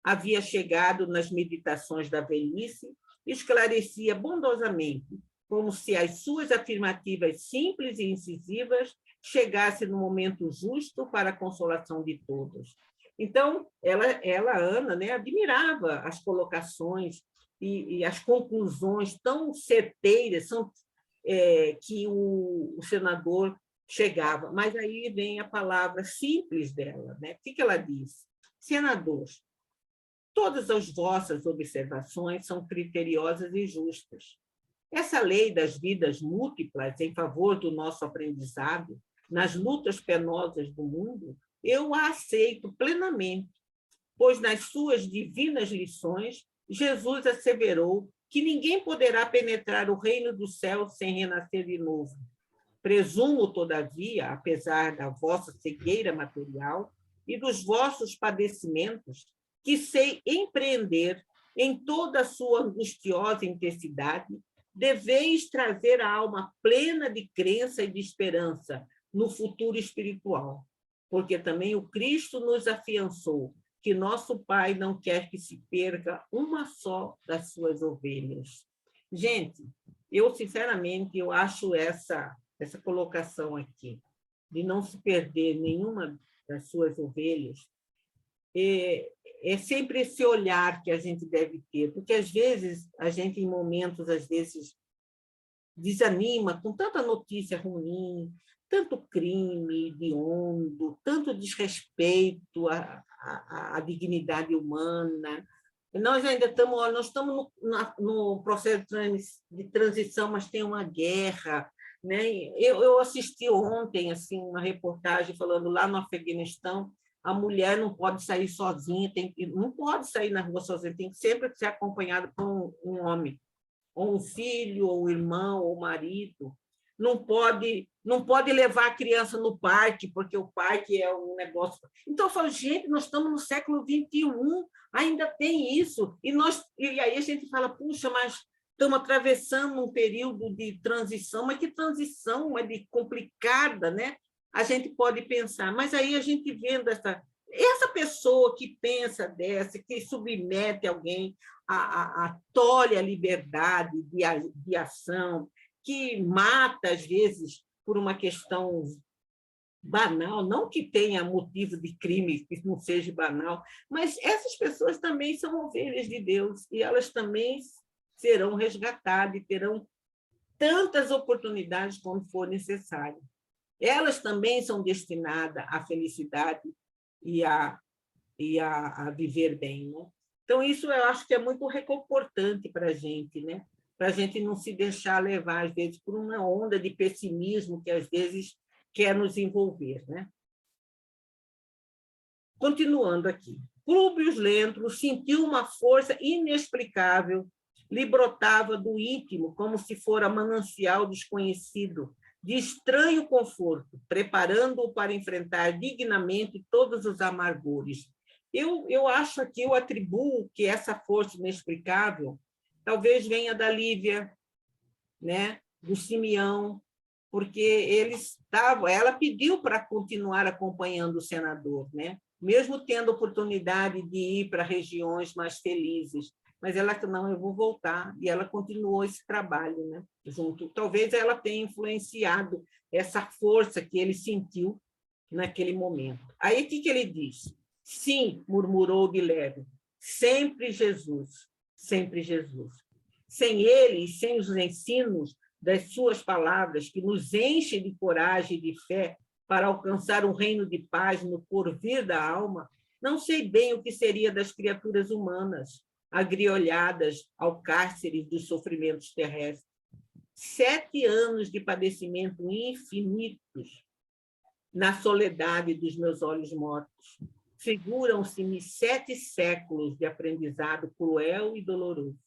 havia chegado nas meditações da velhice, esclarecia bondosamente, como se as suas afirmativas simples e incisivas chegassem no momento justo para a consolação de todos. Então, Ana, né, admirava as colocações e as conclusões tão certeiras que o senador chegava. Mas aí vem a palavra simples dela, né? O que ela diz? Senador, todas as vossas observações são criteriosas e justas. Essa lei das vidas múltiplas em favor do nosso aprendizado, nas lutas penosas do mundo, eu a aceito plenamente, pois nas suas divinas lições, Jesus asseverou que ninguém poderá penetrar o reino do céu sem renascer de novo. Presumo, todavia, apesar da vossa cegueira material e dos vossos padecimentos, que sei empreender em toda a sua angustiosa intensidade, deveis trazer a alma plena de crença e de esperança no futuro espiritual, porque também o Cristo nos afiançou que nosso Pai não quer que se perca uma só das suas ovelhas. Gente, sinceramente, eu acho essa colocação aqui, de não se perder nenhuma das suas ovelhas, é sempre esse olhar que a gente deve ter, porque, às vezes, a gente, em momentos, às vezes, desanima com tanta notícia ruim, tanto crime hediondo, tanto desrespeito à dignidade humana. Nós ainda estamos no processo de transição, mas tem uma guerra, né? Eu assisti ontem assim, uma reportagem falando lá no Afeganistão, a mulher não pode sair sozinha, não pode sair na rua sozinha, tem que sempre ser acompanhada por um homem, ou um filho, ou um irmão, ou um marido. Não pode levar a criança no parque, porque o parque é um negócio... Então, eu falo, gente, nós estamos no século XXI, ainda tem isso. E aí a gente fala, puxa, mas estamos atravessando um período de transição, mas que transição é complicada, né? A gente pode pensar, mas aí a gente vendo essa pessoa que pensa que submete alguém a tolhe a liberdade de ação, que mata, às vezes, por uma questão banal, não que tenha motivo de crime, que não seja banal, mas essas pessoas também são ovelhas de Deus, e elas também serão resgatadas e terão tantas oportunidades quando for necessário. Elas também são destinadas à felicidade e a viver bem, né? Então, isso eu acho que é muito reconfortante para a gente, né? Para a gente não se deixar levar, às vezes, por uma onda de pessimismo que, às vezes, quer nos envolver, né? Continuando aqui. Públio Lentulus sentiu uma força inexplicável, lhe brotava do íntimo, como se fora manancial desconhecido, de estranho conforto, preparando-o para enfrentar dignamente todos os amargores. Eu acho aqui, eu atribuo que essa força inexplicável talvez venha da Lívia, né? Do Simeão, porque ela pediu para continuar acompanhando o senador, né? mesmo tendo oportunidade de ir para regiões mais felizes. Mas ela disse, não, eu vou voltar. E ela continuou esse trabalho, né? Junto. Talvez ela tenha influenciado essa força que ele sentiu naquele momento. Aí, o que ele diz? Sim, murmurou de leve, sempre Jesus, sempre Jesus. Sem ele e sem os ensinos das suas palavras, que nos enchem de coragem e de fé para alcançar um reino de paz no porvir da alma, não sei bem o que seria das criaturas humanas, agriolhadas ao cárcere dos sofrimentos terrestres. 7 anos de padecimento infinitos na soledade dos meus olhos mortos. Figuram-se-me 7 séculos de aprendizado cruel e doloroso.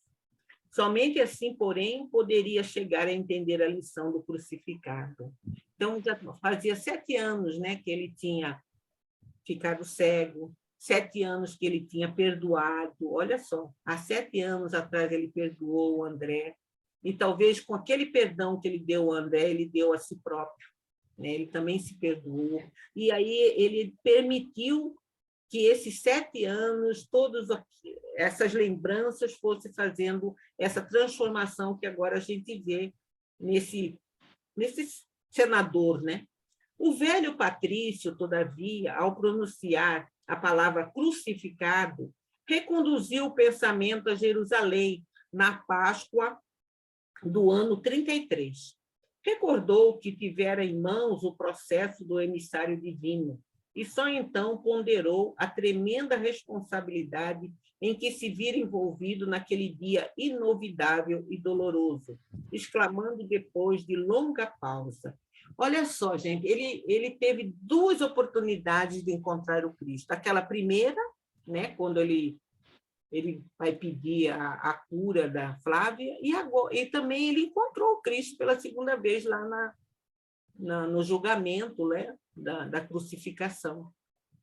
Somente assim, porém, poderia chegar a entender a lição do crucificado. Então, já fazia 7 anos, né, que ele tinha ficado cego, 7 anos que ele tinha perdoado. Olha só, há 7 anos atrás ele perdoou o André, e talvez com aquele perdão que ele deu ao André, ele deu a si próprio, né? Ele também se perdoou. E aí ele permitiu que esses 7 anos, todas essas lembranças fossem fazendo essa transformação que agora a gente vê nesse senador, né? O velho Patrício, todavia, ao pronunciar a palavra crucificado, reconduziu o pensamento a Jerusalém, na Páscoa do ano 33. Recordou que tivera em mãos o processo do emissário divino, e só então ponderou a tremenda responsabilidade em que se vira envolvido naquele dia inovidável e doloroso, exclamando depois de longa pausa. Olha só, gente, ele teve 2 oportunidades de encontrar o Cristo. Aquela primeira, né, quando ele vai pedir a cura da Flávia, e também ele encontrou o Cristo pela segunda vez lá no julgamento, né, da crucificação.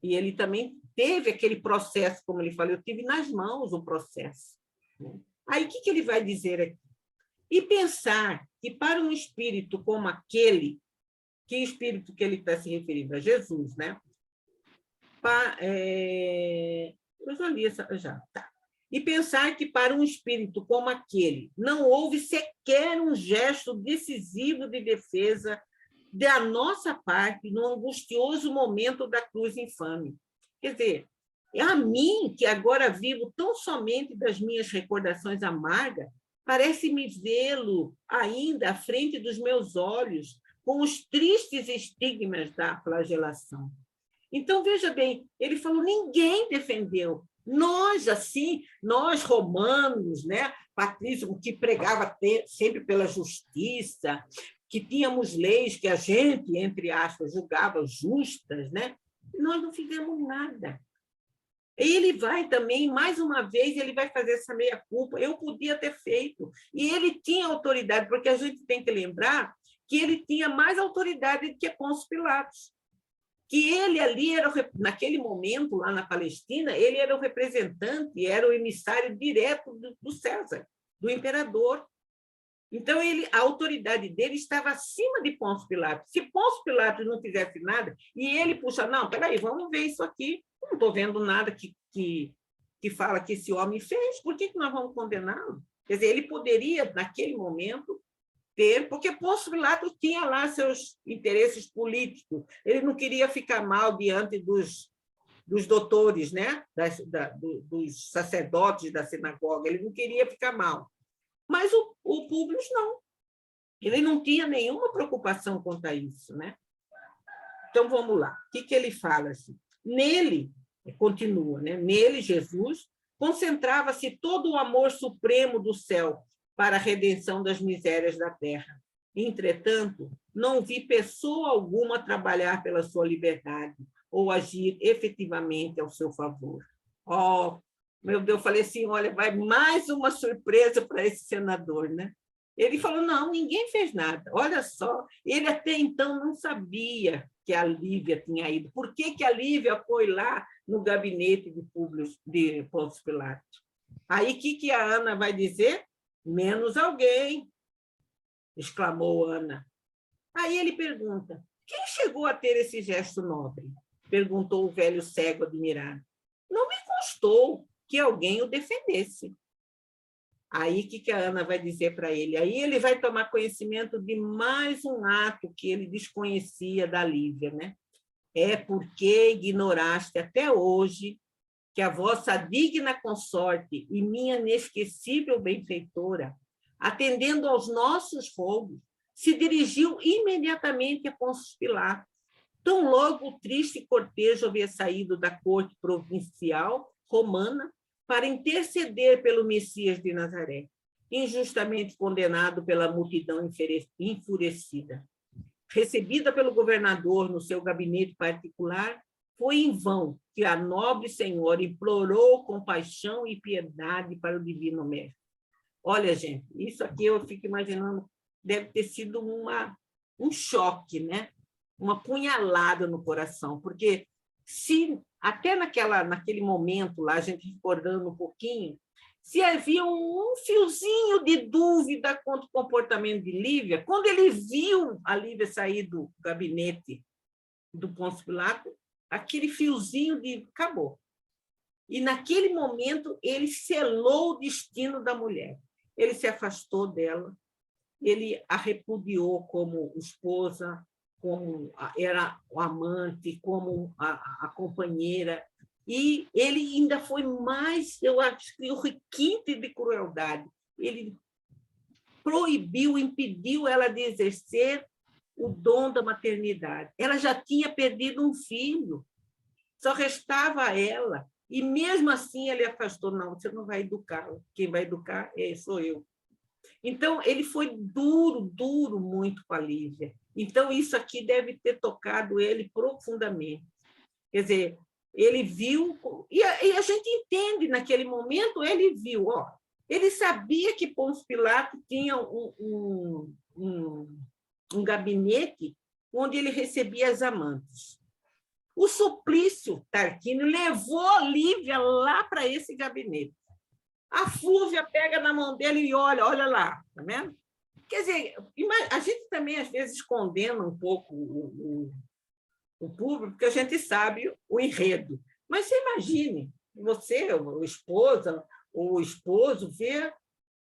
E ele também teve aquele processo, como ele falou, eu tive nas mãos o processo. Aí, o que ele vai dizer aqui? E pensar que para um espírito como aquele, que espírito que ele está se referindo? A Jesus, né? Eu já li essa... Já, tá. E pensar que para um espírito como aquele não houve sequer um gesto decisivo de defesa da nossa parte no angustioso momento da cruz infame. Quer dizer, a mim, que agora vivo tão somente das minhas recordações amargas, parece-me vê-lo ainda à frente dos meus olhos, com os tristes estigmas da flagelação. Então, veja bem, ele falou, ninguém defendeu. Nós, assim, nós romanos, né? Patrício, que pregava sempre pela justiça, que tínhamos leis que a gente, entre aspas, julgava justas, né? Nós não fizemos nada. Ele vai também, mais uma vez, ele vai fazer essa meia-culpa. Eu podia ter feito. E ele tinha autoridade, porque a gente tem que lembrar que ele tinha mais autoridade do que Pôncio Pilatos. Que ele ali, naquele momento, lá na Palestina, ele era o representante, era o emissário direto do César, do imperador. Então, a autoridade dele estava acima de Pôncio Pilatos. Se Pôncio Pilatos não fizesse nada, e ele puxa, não, peraí, vamos ver isso aqui, não estou vendo nada que fala que esse homem fez, por que nós vamos condená-lo? Quer dizer, ele poderia, naquele momento, porque Pôncio Pilatos tinha lá seus interesses políticos, ele não queria ficar mal diante dos doutores, né? dos sacerdotes da sinagoga, ele não queria ficar mal. Mas o Públio não. Ele não tinha nenhuma preocupação quanto a isso, né? Então, vamos lá. O que ele fala? Assim? Nele, continua, né? Nele, Jesus, concentrava-se todo o amor supremo do céu para a redenção das misérias da terra. Entretanto, não vi pessoa alguma trabalhar pela sua liberdade ou agir efetivamente ao seu favor. Oh, meu Deus, eu falei assim, olha, vai mais uma surpresa para esse senador, né? Ele falou, não, ninguém fez nada. Olha só, ele até então não sabia que a Lívia tinha ido. Por que a Lívia foi lá no gabinete de Pôncio Pilatos? Aí, o que a Ana vai dizer? Menos alguém, exclamou Ana. Aí ele pergunta, quem chegou a ter esse gesto nobre? perguntou o velho cego admirado. Não me constou que alguém o defendesse. Aí, o que a Ana vai dizer para ele? Aí ele vai tomar conhecimento de mais um ato que ele desconhecia da Lívia, né? É porque ignoraste até hoje que a vossa digna consorte e minha inesquecível benfeitora, atendendo aos nossos rogos, se dirigiu imediatamente a Pôncio Pilatos. Tão logo o triste cortejo havia saído da corte provincial romana para interceder pelo Messias de Nazaré, injustamente condenado pela multidão enfurecida. Recebida pelo governador no seu gabinete particular, foi em vão que a nobre senhora implorou compaixão e piedade para o divino mestre. Olha, gente, isso aqui eu fico imaginando, deve ter sido um choque, né? Uma punhalada no coração, porque se até naquele momento lá, a gente recordando um pouquinho, se havia um fiozinho de dúvida quanto ao comportamento de Lívia, quando ele viu a Lívia sair do gabinete do Pôncio Pilatos, aquele fiozinho acabou. E, naquele momento, ele selou o destino da mulher. Ele se afastou dela, ele a repudiou como esposa, como era o amante, como a companheira, e ele ainda foi mais, eu acho que o requinte de crueldade. Ele proibiu, impediu ela de exercer o dom da maternidade. Ela já tinha perdido um filho, só restava a ela, e mesmo assim ele afastou, não, você não vai educá-la, quem vai educar sou eu. Então, ele foi duro muito com a Lívia. Então, isso aqui deve ter tocado ele profundamente. Quer dizer, ele viu, e a gente entende, naquele momento, ele viu, ele sabia que Pôncio Pilatos tinha um gabinete onde ele recebia as amantes. O Suplício Tarquínio levou a Lívia lá para esse gabinete. A Flúvia pega na mão dele e olha lá, tá vendo? Quer dizer, a gente também, às vezes, condena um pouco o público, porque a gente sabe o enredo. Mas você imagine, você, a esposa, ou o esposo, ver,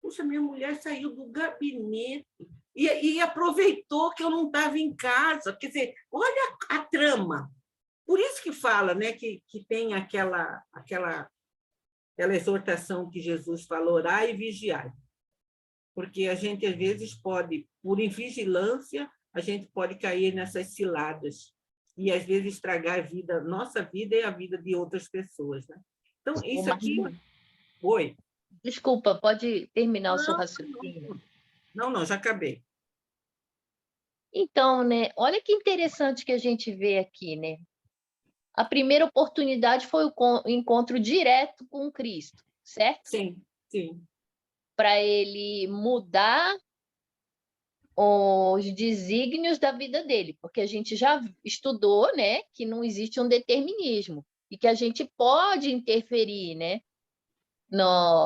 puxa, minha mulher saiu do gabinete e aproveitou que eu não estava em casa. Quer dizer, olha a trama. Por isso que fala, né, que tem aquela exortação que Jesus falou, orai e vigiai. Porque a gente, às vezes, pode, por invigilância, a gente pode cair nessas ciladas e, às vezes, estragar a vida, nossa vida e a vida de outras pessoas. Né? Então, isso aqui... Oi? Desculpa, pode terminar o seu raciocínio? Não, já acabei. Então, né, olha que interessante que a gente vê aqui, né? A primeira oportunidade foi o encontro direto com Cristo, certo? Sim. Para ele mudar os desígnios da vida dele, porque a gente já estudou, né, que não existe um determinismo e que a gente pode interferir, né,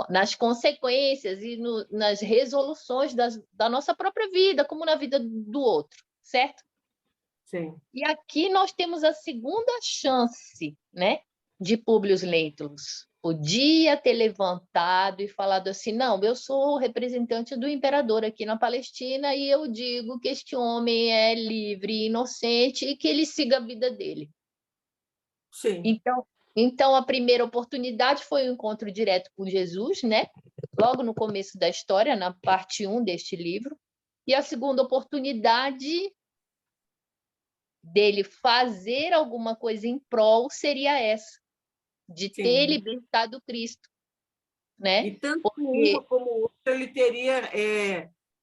nas consequências e nas resoluções da nossa própria vida, como na vida do outro, certo? Sim. E aqui nós temos a segunda chance, né, de Públio Lentulus. Podia ter levantado e falado assim, não, eu sou o representante do imperador aqui na Palestina e eu digo que este homem é livre e inocente e que ele siga a vida dele. Sim. Então, a primeira oportunidade foi o encontro direto com Jesus, né? Logo no começo da história, na parte 1 deste livro. E a segunda oportunidade dele fazer alguma coisa em prol seria essa, de ter libertado Cristo, né? E tanto uma como outra ele teria,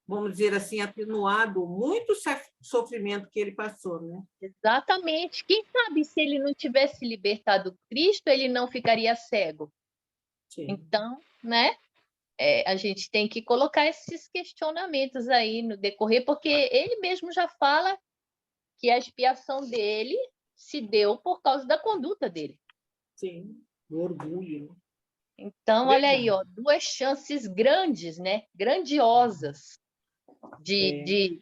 vamos dizer assim, atenuado muito sofrimento que ele passou, né? Exatamente. Quem sabe se ele não tivesse libertado Cristo, ele não ficaria cego. Sim. Então, né? A gente tem que colocar esses questionamentos aí no decorrer, porque ele mesmo já fala que a expiação dele se deu por causa da conduta dele. Sim, o orgulho. Então, olha aí, duas chances grandes, né? Grandiosas de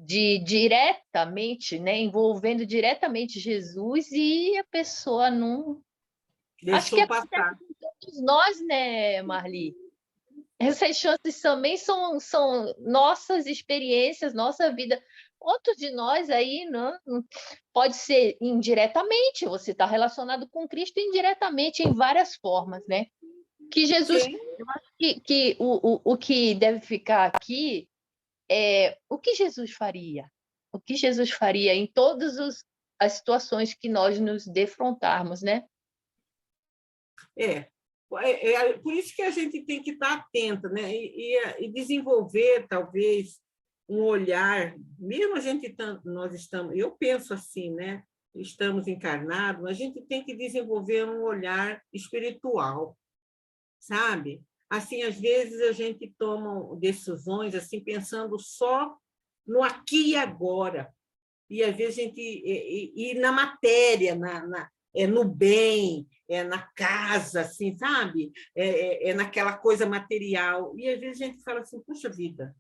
diretamente, né, envolvendo diretamente Jesus, e a pessoa não... Acho que Deixou passar. acontece com todos nós, né, Marli? Essas chances também são nossas experiências, nossa vida. Quantos de nós aí, não, pode ser indiretamente, você está relacionado com Cristo indiretamente, em várias formas, né? Que Jesus, Sim. eu acho que o que deve ficar aqui é o que Jesus faria. O que Jesus faria em todas as situações que nós nos defrontarmos, né? Por isso que a gente tem que estar atenta, né? E desenvolver, talvez, um olhar, mesmo nós estamos, eu penso assim, né? Estamos encarnados, a gente tem que desenvolver um olhar espiritual, sabe? Assim, às vezes a gente toma decisões assim pensando só no aqui e agora, e às vezes a gente e na matéria, no bem, na casa, assim, sabe? Naquela coisa material. E às vezes a gente fala assim, puxa vida,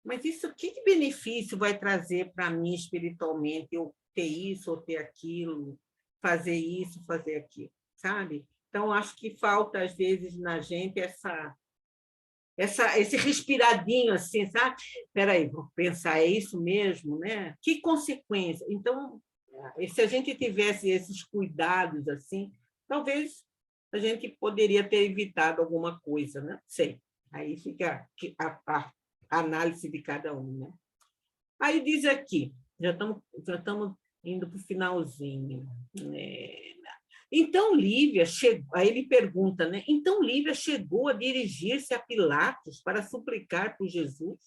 mas isso, que benefício vai trazer para mim espiritualmente eu ter isso ou ter aquilo, fazer isso, fazer aquilo, sabe? Então, acho que falta, às vezes, na gente esse respiradinho assim, sabe? Espera aí, vou pensar, é isso mesmo, né? Que consequência? Então, se a gente tivesse esses cuidados assim, talvez a gente poderia ter evitado alguma coisa, né? Sei. Aí fica a análise de cada um, né? Aí diz aqui, já estamos indo para o finalzinho, né? Então Lívia chegou, aí ele pergunta, né? Então Lívia chegou a dirigir-se a Pilatos para suplicar por Jesus?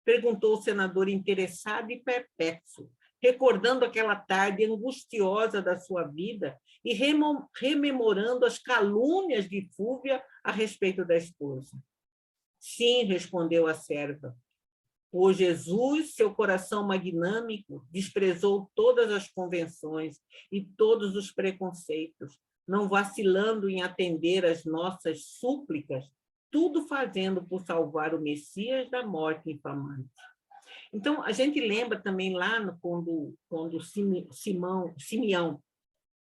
Perguntou o senador interessado e perplexo, recordando aquela tarde angustiosa da sua vida e rememorando as calúnias de Fúvia a respeito da esposa. Sim, respondeu a serva. Por Jesus, seu coração magnânico desprezou todas as convenções e todos os preconceitos, não vacilando em atender às nossas súplicas, tudo fazendo por salvar o Messias da morte infamante. Então, a gente lembra também lá quando Simeão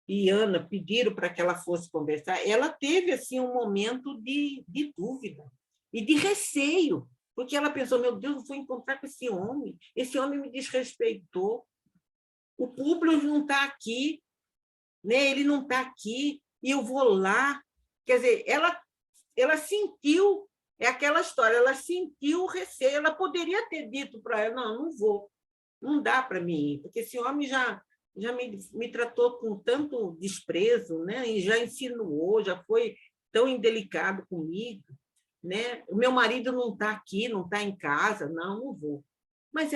e Ana pediram para que ela fosse conversar, ela teve assim um momento de dúvida e de receio, porque ela pensou, meu Deus, eu vou encontrar com esse homem me desrespeitou, o Públio não está aqui, né? Ele não está aqui, e eu vou lá. Quer dizer, ela sentiu, é aquela história, ela sentiu o receio, ela poderia ter dito para ela, não vou, não dá para mim ir, porque esse homem já me tratou com tanto desprezo, né? E já insinuou, já foi tão indelicado comigo, né? O meu marido não está aqui, não está em casa, não vou. Mas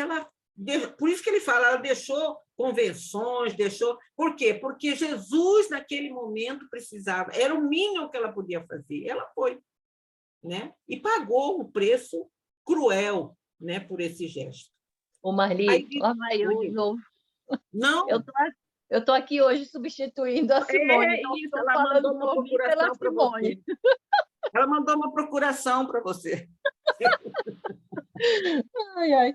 por isso que ele fala, ela deixou convenções, deixou... Por quê? Porque Jesus, naquele momento, precisava, era o mínimo que ela podia fazer. Ela foi, né? E pagou um preço cruel, né, por esse gesto. Ô, Marli, lá vai eu de novo. Não. Eu estou aqui hoje substituindo a Simone. Então Isso, ela mandou uma procuração para você. Ela mandou uma procuração para você. Ai, ai.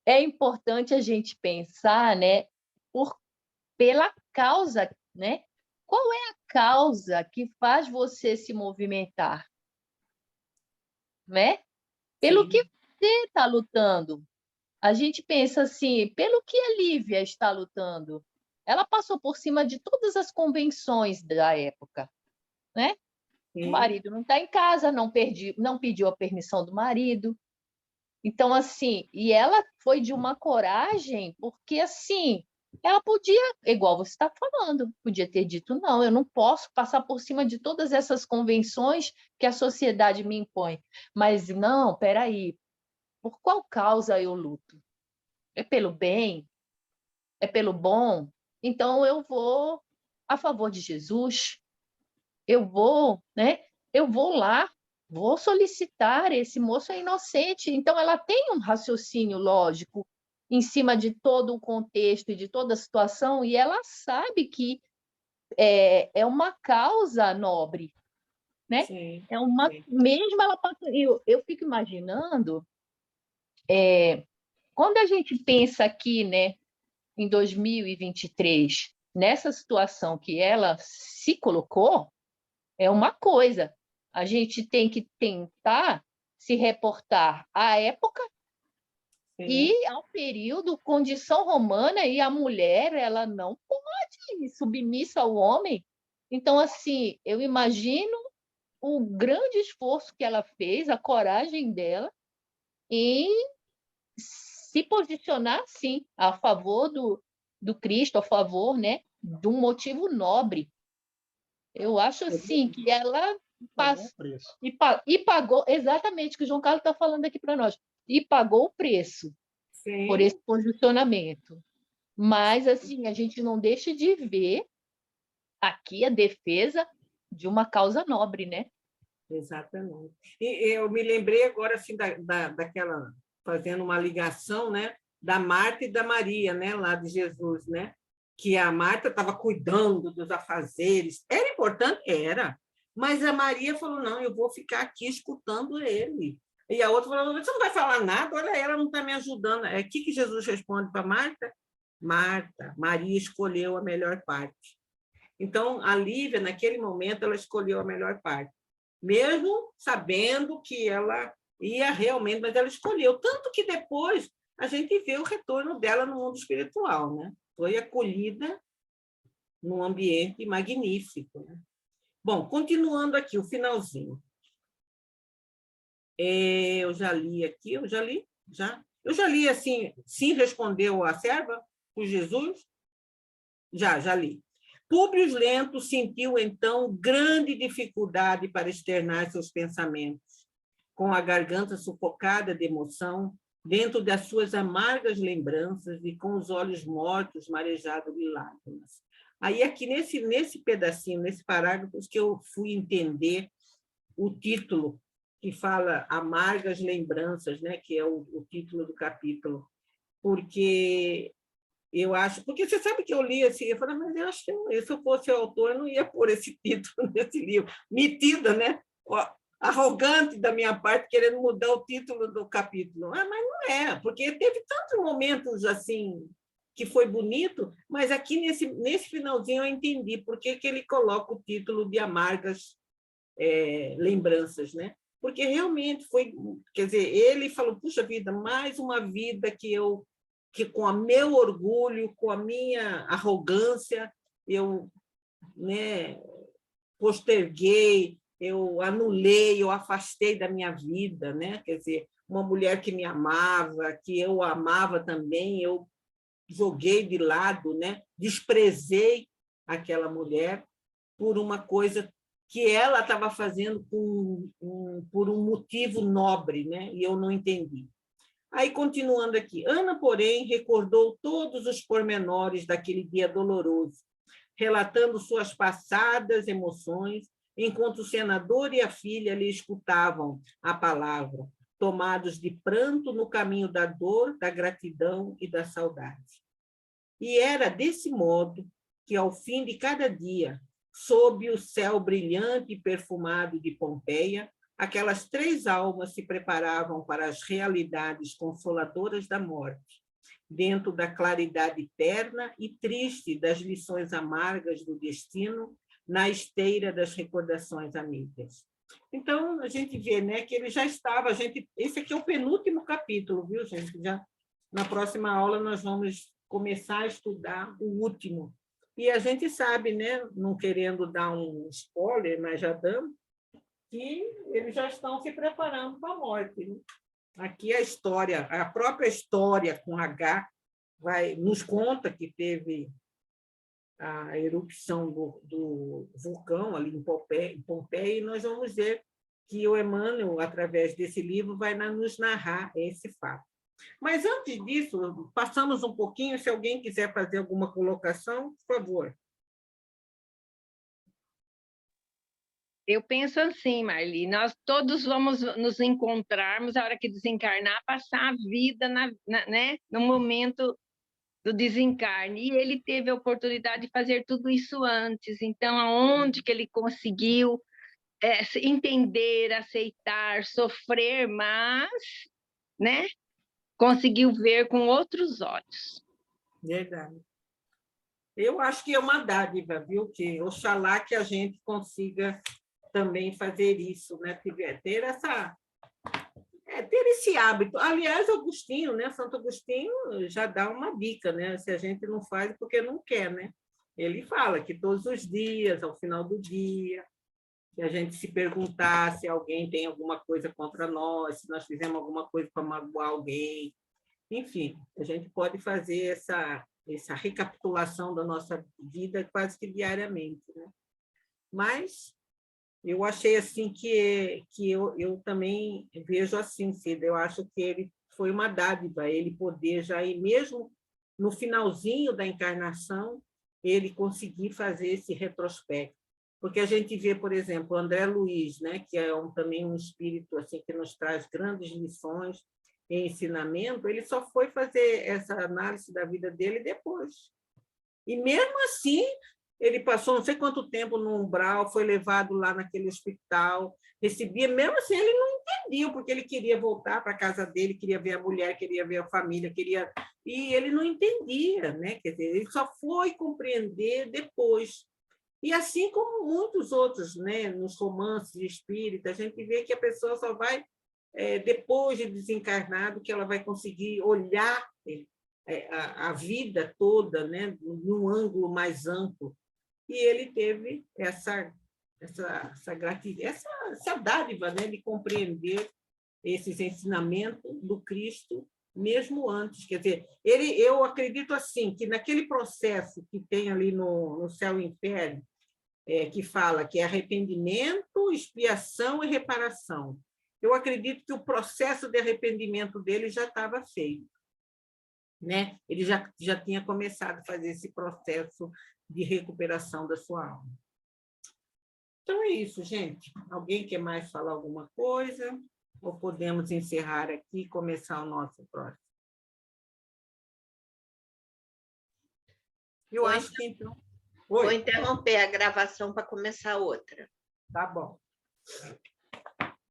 É importante a gente pensar, né, pela causa, né? Qual é a causa que faz você se movimentar? Né? Pelo que você está lutando. A gente pensa assim, pelo que a Lívia está lutando? Ela passou por cima de todas as convenções da época, né? Sim. O marido não está em casa, não pediu a permissão do marido. Então, assim, e ela foi de uma coragem, porque, assim, ela podia, igual você está falando, podia ter dito, não, eu não posso passar por cima de todas essas convenções que a sociedade me impõe. Mas, não, peraí, por qual causa eu luto? É pelo bem? É pelo bom? Então, eu vou a favor de Jesus, eu vou, né? Eu vou lá, vou solicitar, esse moço é inocente. Então, ela tem um raciocínio lógico em cima de todo o contexto e de toda a situação, e ela sabe que é uma causa nobre, né? Sim, mesmo ela eu fico imaginando quando a gente pensa aqui, né, em 2023, nessa situação que ela se colocou, é uma coisa. A gente tem que tentar se reportar à época e ao período, condição romana, e a mulher, ela não pode ir submissa ao homem. Então, assim, eu imagino o grande esforço que ela fez, a coragem dela, em se posicionar, sim, a favor do Cristo, a favor, né, de um motivo nobre. Eu acho, assim, que ela e pagou exatamente o que o João Carlos está falando aqui para nós, e pagou o preço por esse posicionamento. Mas, assim, a gente não deixa de ver aqui a defesa de uma causa nobre, né? Exatamente. E eu me lembrei agora assim daquela, fazendo uma ligação, né, da Marta e da Maria, né, lá de Jesus, né, que a Marta estava cuidando dos afazeres. Era importante? Era. Mas a Maria falou, não, eu vou ficar aqui escutando ele. E a outra falou, você não vai falar nada? Olha, ela não está me ajudando. O que Jesus responde para Marta? Marta, Maria escolheu a melhor parte. Então, a Lívia, naquele momento, ela escolheu a melhor parte, mesmo sabendo que ela ia realmente, mas ela escolheu. Tanto que depois a gente vê o retorno dela no mundo espiritual, né? Foi acolhida num ambiente magnífico, né? Bom, continuando aqui, o finalzinho. Eu já li aqui, eu já li? Já? Eu já li assim, sim, respondeu a serva por Jesus? Já li. Públio Lento sentiu, então, grande dificuldade para externar seus pensamentos, com a garganta sufocada de emoção, dentro das suas amargas lembranças e com os olhos mortos, marejados de lágrimas. Aí, aqui nesse pedacinho, nesse parágrafo, que eu fui entender o título, que fala Amargas Lembranças, né, que é o título do capítulo, porque eu acho, porque você sabe que eu li assim, eu falei, mas eu acho que se eu fosse autor, eu não ia pôr esse título nesse livro. Metida, né? Arrogante da minha parte, querendo mudar o título do capítulo. Mas não é, porque teve tantos momentos assim que foi bonito, mas aqui nesse finalzinho eu entendi por que ele coloca o título de Amargas Lembranças, né? Porque realmente foi, quer dizer, ele falou, puxa vida, mais uma vida que com o meu orgulho, com a minha arrogância, eu, né, posterguei, eu anulei, eu afastei da minha vida, né? Quer dizer, uma mulher que me amava, que eu amava também, eu joguei de lado, né? Desprezei aquela mulher por uma coisa que ela estava fazendo por um motivo nobre, né? E eu não entendi. Aí, continuando aqui, Ana, porém, recordou todos os pormenores daquele dia doloroso, relatando suas passadas emoções, enquanto o senador e a filha lhe escutavam a palavra, tomados de pranto no caminho da dor, da gratidão e da saudade. E era desse modo que, ao fim de cada dia, sob o céu brilhante e perfumado de Pompeia, aquelas 3 almas se preparavam para as realidades consoladoras da morte, dentro da claridade terna e triste das lições amargas do destino, na esteira das recordações amigas. Então, a gente vê, né, que ele já estava... esse aqui é o penúltimo capítulo, viu, gente? Já, na próxima aula nós vamos começar a estudar o último. E a gente sabe, né, não querendo dar um spoiler, mas já damos, que eles já estão se preparando para a morte, né? Aqui a história, a própria história com H, nos conta que teve a erupção do vulcão ali em Pompeia, e nós vamos ver que o Emmanuel, através desse livro, vai nos narrar esse fato. Mas, antes disso, passamos um pouquinho, se alguém quiser fazer alguma colocação, por favor. Eu penso assim, Marli, nós todos vamos nos encontrarmos a hora que desencarnar, passar a vida né, no momento do desencarne. E ele teve a oportunidade de fazer tudo isso antes. Então, aonde que ele conseguiu entender, aceitar, sofrer, mas, né, conseguiu ver com outros olhos. Verdade. Eu acho que é uma dádiva, viu? Que oxalá que a gente consiga também fazer isso, né? Ter esse hábito. Aliás, Agostinho, né? Santo Agostinho já dá uma dica, né? Se a gente não faz porque não quer, né? Ele fala que todos os dias, ao final do dia, se a gente se perguntar se alguém tem alguma coisa contra nós, se nós fizemos alguma coisa para magoar alguém, enfim, a gente pode fazer essa recapitulação da nossa vida quase que diariamente, né? Mas eu achei assim que eu também vejo assim, Cida, eu acho que ele foi uma dádiva, ele poder já ir mesmo no finalzinho da encarnação, ele conseguir fazer esse retrospecto. Porque a gente vê, por exemplo, o André Luiz, né, que é também um espírito assim que nos traz grandes lições e ensinamento, ele só foi fazer essa análise da vida dele depois. E mesmo assim, ele passou não sei quanto tempo no umbral, foi levado lá naquele hospital, recebia, mesmo assim ele não entendia, porque ele queria voltar para a casa dele, queria ver a mulher, queria ver a família, e ele não entendia, né? Quer dizer, ele só foi compreender depois. E assim como muitos outros, né, nos romances de espírita, a gente vê que a pessoa só vai, depois de desencarnado, que ela vai conseguir olhar a vida toda, né, num ângulo mais amplo. E ele teve essa gratidão, essa dádiva, né, de compreender esses ensinamentos do Cristo mesmo antes. Quer dizer, eu acredito assim, que naquele processo que tem ali no Céu e Inferno, que fala que é arrependimento, expiação e reparação. Eu acredito que o processo de arrependimento dele já estava feito, né? Ele já tinha começado a fazer esse processo de recuperação da sua alma. Então é isso, gente. Alguém quer mais falar alguma coisa? Ou podemos encerrar aqui e começar o nosso próximo? Eu acho que então... Vou interromper a gravação para começar outra. Tá bom.